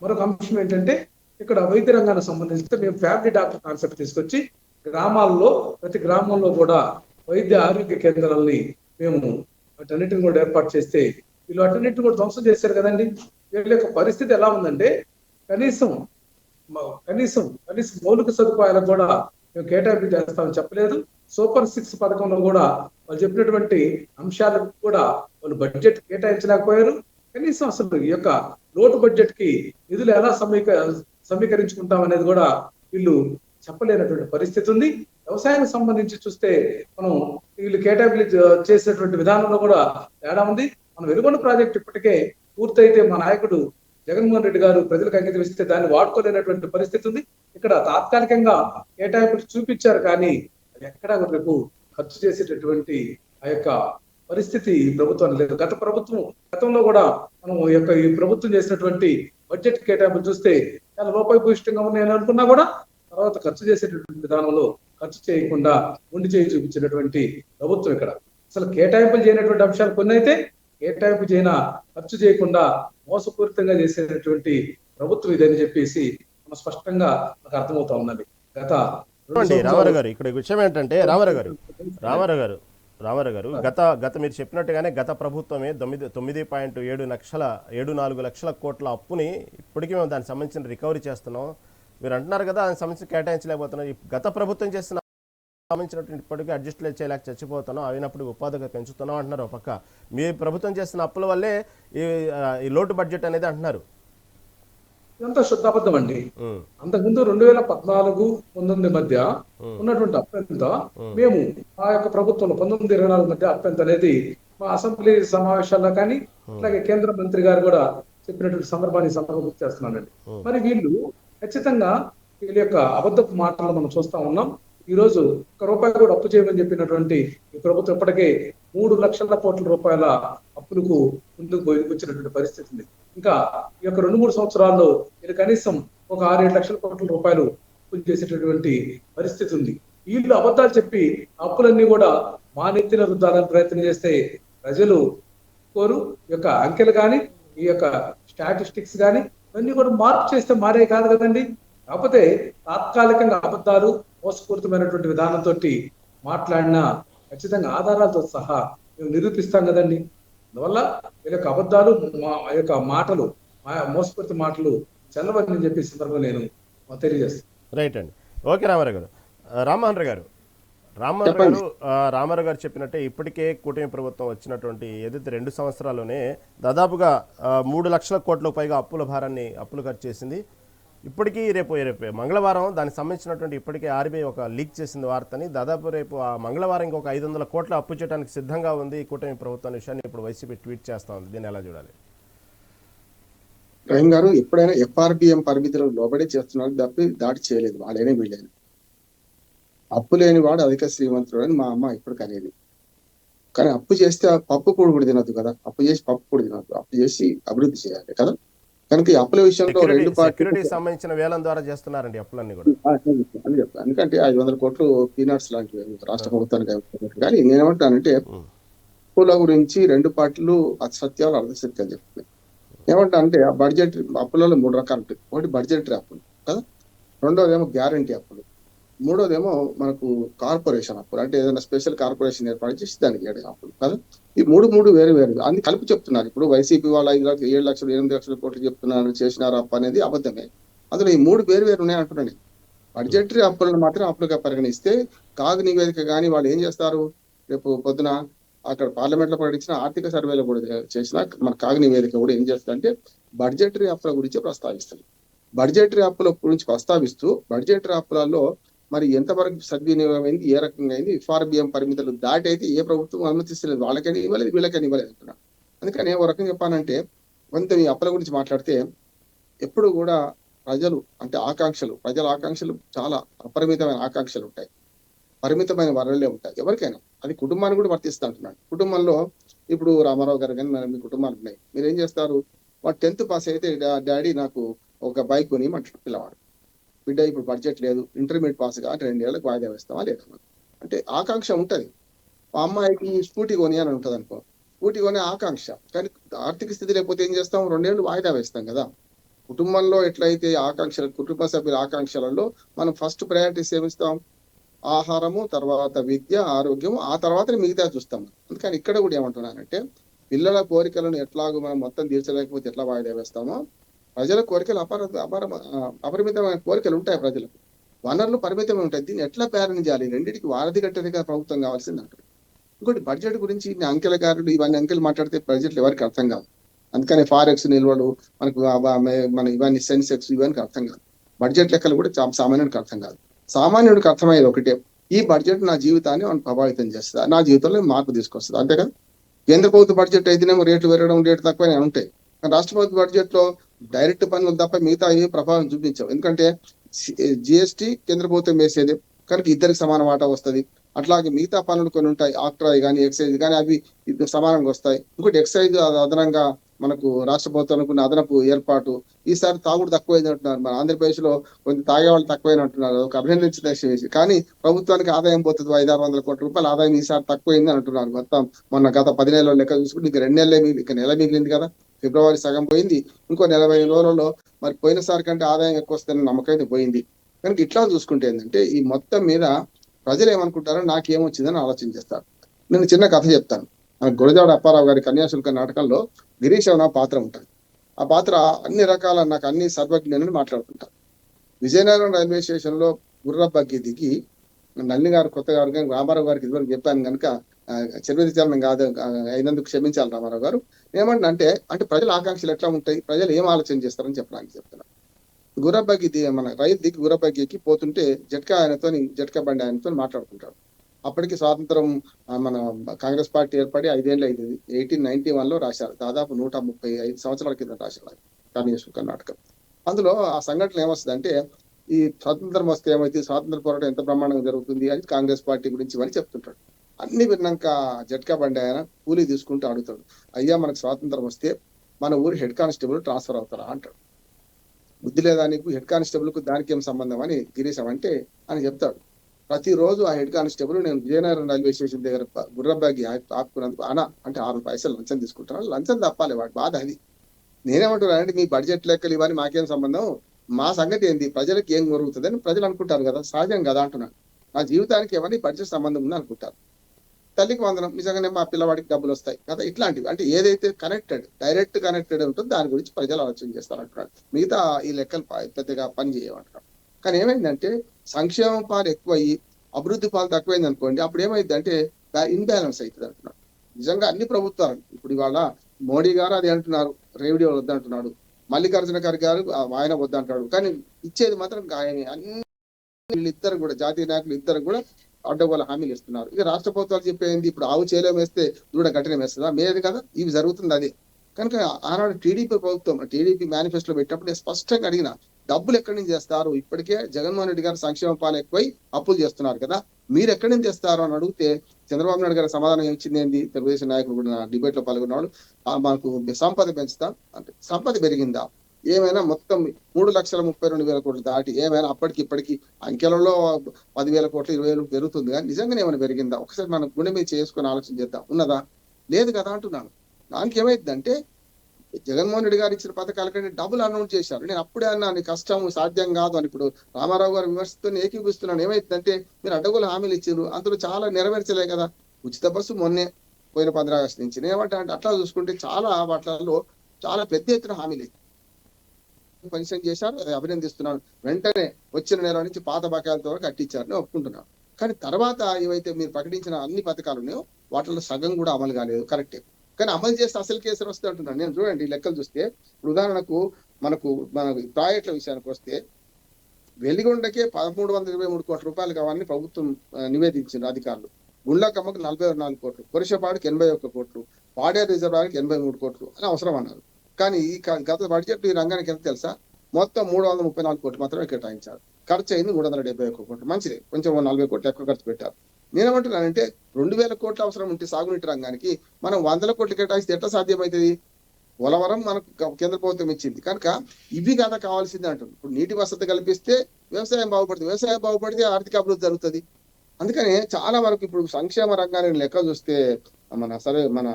మరొక అంశం ఏంటంటే ఇక్కడ వైద్య రంగానికి సంబంధించి మేము ఫ్యామిలీ డాక్టర్ కాన్సెప్ట్ తీసుకొచ్చి గ్రామాల్లో ప్రతి గ్రామంలో కూడా వైద్య ఆరోగ్య కేంద్రాలని మేము వాటన్నిటిని కూడా ఏర్పాటు చేస్తే వీళ్ళు వాటన్నిటిని కూడా ధ్వంసం చేశారు కదండి. వీళ్ళ యొక్క పరిస్థితి ఎలా ఉందంటే కనీసం కనీసం మౌలిక సదుపాయాలకు కూడా మేము కేటాయింపు చేస్తామని చెప్పలేదు. సూపర్ 6 పథకంలో కూడా వాళ్ళు చెప్పినటువంటి అంశాలకు కూడా వాళ్ళు బడ్జెట్ కేటాయించలేకపోయారు. కనీసం అసలు ఈ యొక్క లోటు బడ్జెట్ కి నిధులు ఎలా సమీకరించుకుంటాం అనేది కూడా వీళ్ళు చెప్పలేనటువంటి పరిస్థితి ఉంది. వ్యవసాయానికి సంబంధించి చూస్తే మనం వీళ్ళు కేటాయింపులు చేసేటువంటి విధానంలో కూడా తేడా ఉంది. మన వెలుగొండ ప్రాజెక్ట్ ఇప్పటికే పూర్తయితే మా నాయకుడు జగన్మోహన్ రెడ్డి గారు ప్రజలకు అంకితం ఇస్తే దాన్ని వాడుకోలేనటువంటి పరిస్థితి ఉంది. ఇక్కడ తాత్కాలికంగా కేటాయింపులు చూపించారు కానీ అది ఎక్కడా రేపు ఖర్చు చేసేటటువంటి ఆ యొక్క పరిస్థితి ఈ ప్రభుత్వం లేదు. గతంలో కూడా మనం ఈ ప్రభుత్వం చేసినటువంటి బడ్జెట్ కేటాయింపులు చూస్తే చాలా లోపభూయిష్టంగా ఉన్నాయని అనుకున్నా కూడా తర్వాత ఖర్చు చేసేటటువంటి విధానంలో ఖర్చు చేయకుండా ఉండి చేయి చూపించినటువంటి ప్రభుత్వం ఇక్కడ. అసలు కేటాయింపులు చేయనటువంటి అంశాలు కొన్ని అయితే కేటాయింపు ఖర్చు చేయకుండా మోసపూరితంగా చేసేటటువంటి ప్రభుత్వం ఇదని చెప్పేసి మనం స్పష్టంగా నాకు అర్థమవుతా ఉన్నది. రామారావు గారు ఇక్కడ విషయం ఏంటంటే రామారావు గారు గత మీరు చెప్పినట్టుగానే గత ప్రభుత్వమే 9.74 లక్షల కోట్ల అప్పుని ఇప్పటికీ మేము దానికి సంబంధించిన రికవరీ చేస్తున్నాం. మీరు అంటున్నారు కదా దానికి సంబంధించి కేటాయించలేకపోతున్నాం. గత ప్రభుత్వం చేసిన సంబంధించినటువంటి ఇప్పటికీ అడ్జస్ట్ చేయలేక చచ్చిపోతున్నాం, అయినప్పుడు ఉపాధిగా పెంచుతున్నాం అంటున్నారు. ఒక పక్క మీ ప్రభుత్వం చేస్తున్న అప్పుల వల్లే ఈ లోటు బడ్జెట్ అనేది అంటున్నారు. ఇదంతా శుద్ధాబద్ధం అండి. అంతకుముందు 2014-19 మధ్య ఉన్నటువంటి అప్పెంత మేము ఆ యొక్క ప్రభుత్వంలో 19-24 మధ్య అప్పెంత అనేది మా అసెంబ్లీ సమావేశాల్లో కానీ అలాగే కేంద్ర మంత్రి గారు కూడా చెప్పినటువంటి సందర్భాన్ని గుర్తు చేస్తున్నానండి. మరి వీళ్ళు ఖచ్చితంగా వీళ్ళ యొక్క అబద్ధపు మాటలను మనం చూస్తా ఉన్నాం. ఈ రోజు ₹1 కూడా అప్పు చేయమని చెప్పినటువంటి ఈ ప్రభుత్వం ఇప్పటికే 3 లక్షల కోట్ల రూపాయల అప్పులకు ముందుకు వచ్చినటువంటి పరిస్థితి ఉంది. ఇంకా ఈ యొక్క 2-3 సంవత్సరాల్లో ఇది కనీసం ఒక 6-7 లక్షల కోట్ల రూపాయలు అప్పులు చేసేటటువంటి పరిస్థితి ఉంది. వీళ్ళు అబద్ధాలు చెప్పి అప్పులన్నీ కూడా మా నెత్తిన రుద్దాలని ప్రయత్నం చేస్తే ప్రజలు కోరు. ఈ యొక్క అంకెలు కానీ ఈ యొక్క స్టాటిస్టిక్స్ కానీ ఇవన్నీ కూడా మార్పు చేస్తే మారే కాదు కదండి. కాకపోతే తాత్కాలికంగా అబద్ధాలు మోసపూరితమైనటువంటి విధానంతో మాట్లాడినా ఖచ్చితంగా ఆధారాలతో సహా మేము నిరూపిస్తాం కదండి. అందువల్ల వీళ్ళ యొక్క అబద్ధాలు మా యొక్క మాటలు మోసపూరిత మాటలు చెల్లవని చెప్పే సందర్భంగా నేను తెలియజేస్తాను. రైట్ అండి. ఓకే రామారావు గారు. రామారావు గారు చెప్పినట్టే ఇప్పటికే కూటమి ప్రభుత్వం వచ్చినటువంటి ఏదైతే 2 సంవత్సరాల్లోనే దాదాపుగా 3 లక్షల కోట్లకు పైగా అప్పులు ఖర్చు చేసింది. ఇప్పటికీ రేపు మంగళవారం దానికి సంబంధించినటువంటి ఇప్పటికే ఆర్బీఐ ఒక లీక్ చేసింది వార్తని. దాదాపు రేపు ఆ మంగళవారం ఇంకొక 500 కోట్ల అప్పు చేయడానికి సిద్ధంగా ఉంది ఈ కూటమి ప్రభుత్వం విషయాన్ని ఇప్పుడు వైసీపీ ట్వీట్ చేస్తా ఉంది. దీన్ని ఎలా చూడాలి? రహీం గారు, ఎప్పుడైనా FRBM పరిమితులకు లోబడి చేస్తున్నారు తప్పి దాడి చేయలేదు. వాళ్ళేనే వీళ్ళైన అప్పు లేని వాడు అధిక శ్రీమంతుడు అని మా అమ్మ ఇప్పుడు అనేది. కానీ అప్పు చేస్తే పప్పు పొడి కూడా తినద్దు కదా. అప్పు చేసి పప్పు పొడి తినద్దు, అప్పు చేసి అభివృద్ధి చేయాలి కదా. కనుక ఈ అప్పుల విషయంలో 2 పార్టీకి సంబంధించిన వేలం ద్వారా చేస్తున్నారండి అప్పులన్నీ కూడా అని చెప్తాను. ఎందుకంటే 500 కోట్లు పీనాట్స్ లాంటివి రాష్ట్ర ప్రభుత్వానికి. కానీ నేనేమంటానంటే అప్పుల గురించి 2 పార్టీలు అసత్యాలు అర్ధసత్యాలు చెప్తున్నాయి. ఏమంటానంటే ఆ బడ్జెట్ అప్పులలో 3 రకాలు ఉంటాయి. ఒకటి బడ్జెటరీ అప్పులు కదా, రెండోదేమో గ్యారంటీ అప్పులు, మూడోదేమో మనకు కార్పొరేషన్ అప్పులు. అంటే ఏదైనా స్పెషల్ కార్పొరేషన్ ఏర్పాటు చేసి దానికి అప్పులు కదా. ఈ మూడు వేరు అన్ని కలిపి చెప్తున్నారు. ఇప్పుడు వైసీపీ వాళ్ళు 5 లక్షలు 7 లక్షలు 8 లక్షల కోట్లు చెప్తున్నారు చేసినారు అప్పు అనేది అబద్ధమే. అందులో ఈ 3 వేరు ఉన్నాయి అంటున్నాను. బడ్జెటరీ అప్పులను మాత్రం అప్పులుగా పరిగణిస్తే కాగ్ నివేదిక కానీ వాళ్ళు ఏం చేస్తారు, రేపు పొద్దున అక్కడ పార్లమెంట్ లో ప్రకటించిన ఆర్థిక సర్వేలో కూడా చేసిన మన కాగ్ నివేదిక కూడా ఏం చేస్తుందంటే బడ్జెటరీ అప్పుల గురించి ప్రస్తావిస్తుంది. బడ్జెటరీ అప్పుల గురించి ప్రస్తావిస్తూ బడ్జెటరీ అప్పులలో మరి ఎంతవరకు సద్వినియోగం అయింది, ఏ రకంగా అయింది, FRBM పరిమితులు దాటి అయితే ఏ ప్రభుత్వం అనుమతిస్తలేదు. వాళ్ళకని ఇవ్వలేదు, వీళ్ళకని ఇవ్వలేదు అంటున్నాను. అందుకని ఒక రకంగా చెప్పానంటే కొంత ఈ అప్పుల గురించి మాట్లాడితే ఎప్పుడు కూడా ప్రజల ఆకాంక్షలు చాలా అపరిమితమైన ఆకాంక్షలు ఉంటాయి, పరిమితమైన వనరులే ఉంటాయి ఎవరికైనా. అది కుటుంబాన్ని కూడా వర్తిస్తూ అంటున్నాడు. కుటుంబంలో ఇప్పుడు రామారావు గారు కానీ మీ కుటుంబాలు ఉన్నాయి, మీరు ఏం చేస్తారు, వాడు 10th పాస్ అయితే డాడీ నాకు ఒక బైక్ కొని అంటాడు పిల్లవాడు. బిడ్డ ఇప్పుడు బడ్జెట్ లేదు, ఇంటర్మీడియట్ పాస్ గా 2 ఏళ్ళకి వాయిదా వేస్తామా లేదా అంటే ఆకాంక్ష ఉంటది. మా అమ్మాయికి స్కూటీ కొని అని ఉంటుంది అనుకో, స్కూటీ కొనే ఆకాంక్ష. కానీ ఆర్థిక స్థితి లేకపోతే ఏం చేస్తాం, 2 ఏళ్ళు వాయిదా వేస్తాం కదా. కుటుంబంలో ఎట్లయితే కుటుంబ సభ్యుల ఆకాంక్షలలో మనం ఫస్ట్ ప్రయారిటీస్ ఏమిస్తాం, ఆహారము, తర్వాత విద్య, ఆరోగ్యం, ఆ తర్వాత మిగతా చూస్తాం. అందుకని ఇక్కడ కూడా ఏమంటున్నానంటే పిల్లల కోరికలను ఎట్లాగో మనం మొత్తం తీర్చలేకపోతే ఎట్లా వాయిదా వేస్తామో, ప్రజల కోరికలు అపరిమితమైన కోరికలు ఉంటాయి. ప్రజలకు వనరులు పరిమితమే ఉంటాయి. దీన్ని ఎట్లా బ్యాలెన్స్ చేయాలి? రెండింటికి వారధి కట్టేదిగా ప్రభుత్వం కావాల్సింది అంటారు. ఇంకోటి బడ్జెట్ గురించి ఇన్ని అంకెలకారులు ఇవన్నీ అంకెలు మాట్లాడితే బడ్జెట్లు ఎవరికి అర్థం కాదు. అందుకని ఫారెక్స్ నిల్వలు మనకు మన ఇవన్నీ సెన్సెక్స్ ఇవన్నీ అర్థం కాదు. బడ్జెట్ లెక్కలు కూడా సామాన్యుడికి అర్థం కాదు. సామాన్యుడికి అర్థమయ్యేది ఒకటే, ఈ బడ్జెట్ నా జీవితాన్ని మనం ప్రభావితం చేస్తుంది, నా జీవితంలో మార్పు తీసుకొస్తుంది, అంతే కదా. కేంద్ర ప్రభుత్వ బడ్జెట్ అయితేనేమో రేట్లు పెరగడం, రేట్లు తక్కువనే ఉంటాయి. కానీ రాష్ట్ర ప్రభుత్వ బడ్జెట్ లో డైరెక్ట్ పన్నులు తప్ప మిగతా ఏ ప్రభావం చూపించవు. ఎందుకంటే జిఎస్టీ కేంద్ర ప్రభుత్వం వేసేది కనుక ఇద్దరికి సమాన వాటా వస్తుంది. అట్లాగే మిగతా పన్నులు కొన్ని ఉంటాయి, ఆక్ట్రాయ్ కానీ ఎక్సైజ్ కానీ, అవి సమానంగా వస్తాయి. ఇంకోటి ఎక్సైజ్ అదనంగా మనకు రాష్ట్ర ప్రభుత్వానికి అదనపు ఏర్పాటు. ఈసారి తాగుడు తక్కువైంది అంటున్నారు. మన ఆంధ్రప్రదేశ్ లో కొంచెం తాగేవాళ్ళు తక్కువైన అంటున్నారు. ఒక అభినందించిన విషయం. కానీ ప్రభుత్వానికి ఆదాయం పోతుంది, 500-600 కోట్ల రూపాయల ఆదాయం ఈసారి తక్కువైంది అంటున్నారు. మొత్తం మొన్న గత 10 నెలల లెక్క చూసుకుంటే ఇంకా 2 నెలలే ఇంకా నెల మిగిలింది కదా. ఫిబ్రవరి సగం పోయింది, ఇంకో 40 రోజులలో మరి పోయినసారి కంటే ఆదాయం ఎక్కువ వస్తుందని నమ్మకం అయితే పోయింది. కనుక ఇట్లా చూసుకుంటే ఏంటంటే ఈ మొత్తం మీద ప్రజలు ఏమనుకుంటారో నాకేమొచ్చిందని ఆలోచన చేస్తారు. నేను చిన్న కథ చెప్తాను. మన గురజాడ అప్పారావు గారి కన్యాశుల్క నాటకంలో గిరీష్ అనే పాత్ర ఉంటుంది. ఆ పాత్ర అన్ని రకాల నాకు అన్ని సర్వజ్ఞులని మాట్లాడుతుంటారు. విజయనగరం రైల్వే స్టేషన్ లో గుర్రబగ్గి దిగి నల్లి గారు కొత్త గారు కానీ రామారావు గారికి ఇదివరకు చెప్పాను కనుక చర్మదిచారణం కాదు అయినందుకు క్షమించాలి రామారావు గారు. ఏమంటే అంటే ప్రజల ఆకాంక్షలు ఎట్లా ఉంటాయి, ప్రజలు ఏం ఆలోచన చేస్తారని చెప్పడానికి చెప్తున్నాను. గుర్రబగ్గి మన రైలు దిగి గుర్రబగ్గికి పోతుంటే జట్కా బండి ఆయనతో మాట్లాడుకుంటాడు. అప్పటికి స్వాతంత్రం మన కాంగ్రెస్ పార్టీ ఏర్పడి 5 ఏళ్ళు అయింది. 1891 లో రాశారు. దాదాపు 135 సంవత్సరాల కింద రాశారు కన్యాశుల్క నాటకం. అందులో ఆ సంఘటన ఏమొస్తుంది అంటే ఈ స్వాతంత్రం వస్తే ఏమైతే స్వాతంత్ర పోరాటం ఎంత బ్రహ్మాండంగా జరుగుతుంది అని కాంగ్రెస్ పార్టీ గురించి అని చెప్తుంటాడు. అన్ని విన్నాక జట్కా బండి ఆయన కూలీ తీసుకుంటూ అడుగుతాడు, అయ్యా మనకు స్వాతంత్రం వస్తే మన ఊరు హెడ్ కానిస్టేబుల్ ట్రాన్స్ఫర్ అవుతారా అంటాడు. బుద్ధి లేదా నీకు, హెడ్ కానిస్టేబుల్ కు దానికి ఏం సంబంధం అని గిరీశం అంటే అని చెప్తాడు. ప్రతిరోజు ఆ హెడ్ కానిస్టేబుల్ నేను విజయనగరం రైల్వే స్టేషన్ దగ్గర గుర్రబ్యాగి ఆపుకున్నందుకు అంటే 6 పైసలు లంచం తీసుకుంటాను. లంచం తప్పాలి, వాడి బాధ అది. నేనేమంటున్నానంటే మీ బడ్జెట్ లెక్కలు ఇవన్నీ మాకేం సంబంధం, మా సంగతి ఏంది, ప్రజలకు ఏం జరుగుతుంది అని ప్రజలు అనుకుంటారు కదా, సహజం కదా అంటున్నాను. నా జీవితానికి ఏమని బడ్జెట్ సంబంధం ఉంది అనుకుంటారు. తల్లికి వందనం నిజంగానే మా పిల్లవాడికి డబ్బులు వస్తాయి కదా, ఇట్లాంటివి అంటే ఏదైతే డైరెక్ట్ కనెక్టెడ్ ఉంటుందో దాని గురించి ప్రజలు ఆలోచన చేస్తారు అంటున్నాడు. మిగతా ఈ లెక్కలు పెద్దగా పని చేయమంటున్నాడు. కానీ ఏమైందంటే సంక్షేమ పాలు ఎక్కువయ్యి అభివృద్ధి పాలు తక్కువైంది అనుకోండి, అప్పుడు ఏమైంది అంటే ఇన్బ్యాలెన్స్ అవుతుంది అంటున్నాడు. నిజంగా అన్ని ప్రభుత్వాలు ఇప్పుడు ఇవాళ మోడీ గారు అది అంటున్నారు, రేవిడియో వద్దంటున్నాడు, మల్లికార్జున ఖర్గే గారు ఆయన వద్దంటాడు, కానీ ఇచ్చేది మాత్రం ఆయనే. అన్ని వీళ్ళిద్దరు కూడా జాతీయ నాయకులు ఇద్దరు కూడా అడ్డగోల హామీలు ఇస్తున్నారు. ఇక రాష్ట్ర ప్రభుత్వాలు చెప్పేది ఇప్పుడు ఆవు చేలో వేస్తే దూడ గట్టిన వేస్తుందా, మేది కదా, ఇవి జరుగుతుంది అదే. కనుక ఆనాడు టీడీపీ ప్రభుత్వం టీడీపీ మేనిఫెస్టోలో పెట్టినప్పుడు స్పష్టంగా అడిగిన డబ్బులు ఎక్కడి నుంచి చేస్తారు, ఇప్పటికే జగన్మోహన్ రెడ్డి గారు సంక్షేమ పాలు ఎక్కువై అప్పులు చేస్తున్నారు కదా, మీరు ఎక్కడి నుంచి చేస్తారు అని అడిగితే చంద్రబాబు నాయుడు గారి సమాధానం ఏమిచ్చింది ఏంది, తెలుగుదేశం నాయకులు కూడా డిబేట్ లో పాల్గొన్నాడు, మనకు సంపద పెంచుతాం అంటే సంపద పెరిగిందా, ఏమైనా మొత్తం 3,32,000 కోట్లు దాటి ఏమైనా అప్పటికి ఇప్పటికి అంకెలలో 10,000 కోట్లు 20,000 పెరుగుతుంది, కానీ నిజంగానే ఏమైనా పెరిగిందా, ఒకసారి మనం గుండె మీద చేసుకొని ఆలోచన చేద్దాం, ఉన్నదా, లేదు కదా అంటున్నాను. దానికి ఏమైందంటే జగన్మోహన్ రెడ్డి గారు ఇచ్చిన పథకాల కంటే డబ్బులు అనౌన్స్ చేశారు. నేను అప్పుడే అన్నాను కష్టం సాధ్యం కాదు అని. ఇప్పుడు రామారావు గారు విమర్శతో ఏకీపిస్తున్నాను. ఏమైందంటే మీరు అడ్డగోలు హామీలు ఇచ్చారు, అందులో చాలా నెరవేర్చలే కదా. ఉచిత బస్సు మొన్నే పోయిన 15 ఆగస్టు నుంచి ఏమంటా అంటే అట్లా చూసుకుంటే చాలా వాటిల్లో చాలా పెద్ద ఎత్తున హామీలు పెన్షన్ చేశారు, అది అభినందిస్తున్నాను. వెంటనే వచ్చిన నెల నుంచి పాత బకాయిలతో కట్టించారని ఒప్పుకుంటున్నాను. కానీ తర్వాత ఏవైతే మీరు ప్రకటించిన అన్ని పథకాలు ఉన్నాయో వాటిలో సగం కూడా అమలు కాలేదు, కరెక్టే. కానీ అమలు చేస్తే అసలు కేసులు వస్తే అంటున్నాను. నేను చూడండి లెక్కలు చూస్తే ఇప్పుడు ఉదాహరణకు మన ప్రాజెక్టుల విషయానికి వస్తే వెలిగొండకే 1,323 కోట్ల రూపాయలు కావాలని ప్రభుత్వం నివేదించింది అధికారులు. గుండ్లకమ్మకు 44 కోట్లు, పురుషపాడుకి 81 కోట్లు, పాడేరు రిజర్వాయర్కి 83 కోట్లు అని అవసరం అన్నారు. కానీ ఈ గత బడ్జెట్ ఈ రంగానికి ఎంత తెలుసా, మొత్తం 334 కోట్లు మాత్రమే కేటాయించారు. ఖర్చు అయింది 371 కోట్లు. మంచిది, కొంచెం 40 కోట్లు ఎక్కువ ఖర్చు పెట్టారు. నేనేమంటున్నానంటే 2,000 కోట్ల అవసరం ఉంటే సాగునీటి రంగానికి మనం 100 కోట్లు కేటాయిస్తే ఎట్లా సాధ్యమవుతుంది? పోలవరం మనకు కేంద్ర ప్రభుత్వం ఇచ్చింది కనుక ఇవి కదా కావాల్సింది అంటుంది. ఇప్పుడు నీటి వసతి కల్పిస్తే వ్యవసాయం బాగుపడుతుంది, వ్యవసాయం బాగుపడితే ఆర్థిక అభివృద్ధి జరుగుతుంది. అందుకని చాలా వరకు ఇప్పుడు సంక్షేమ రంగాన్ని లెక్క చూస్తే మన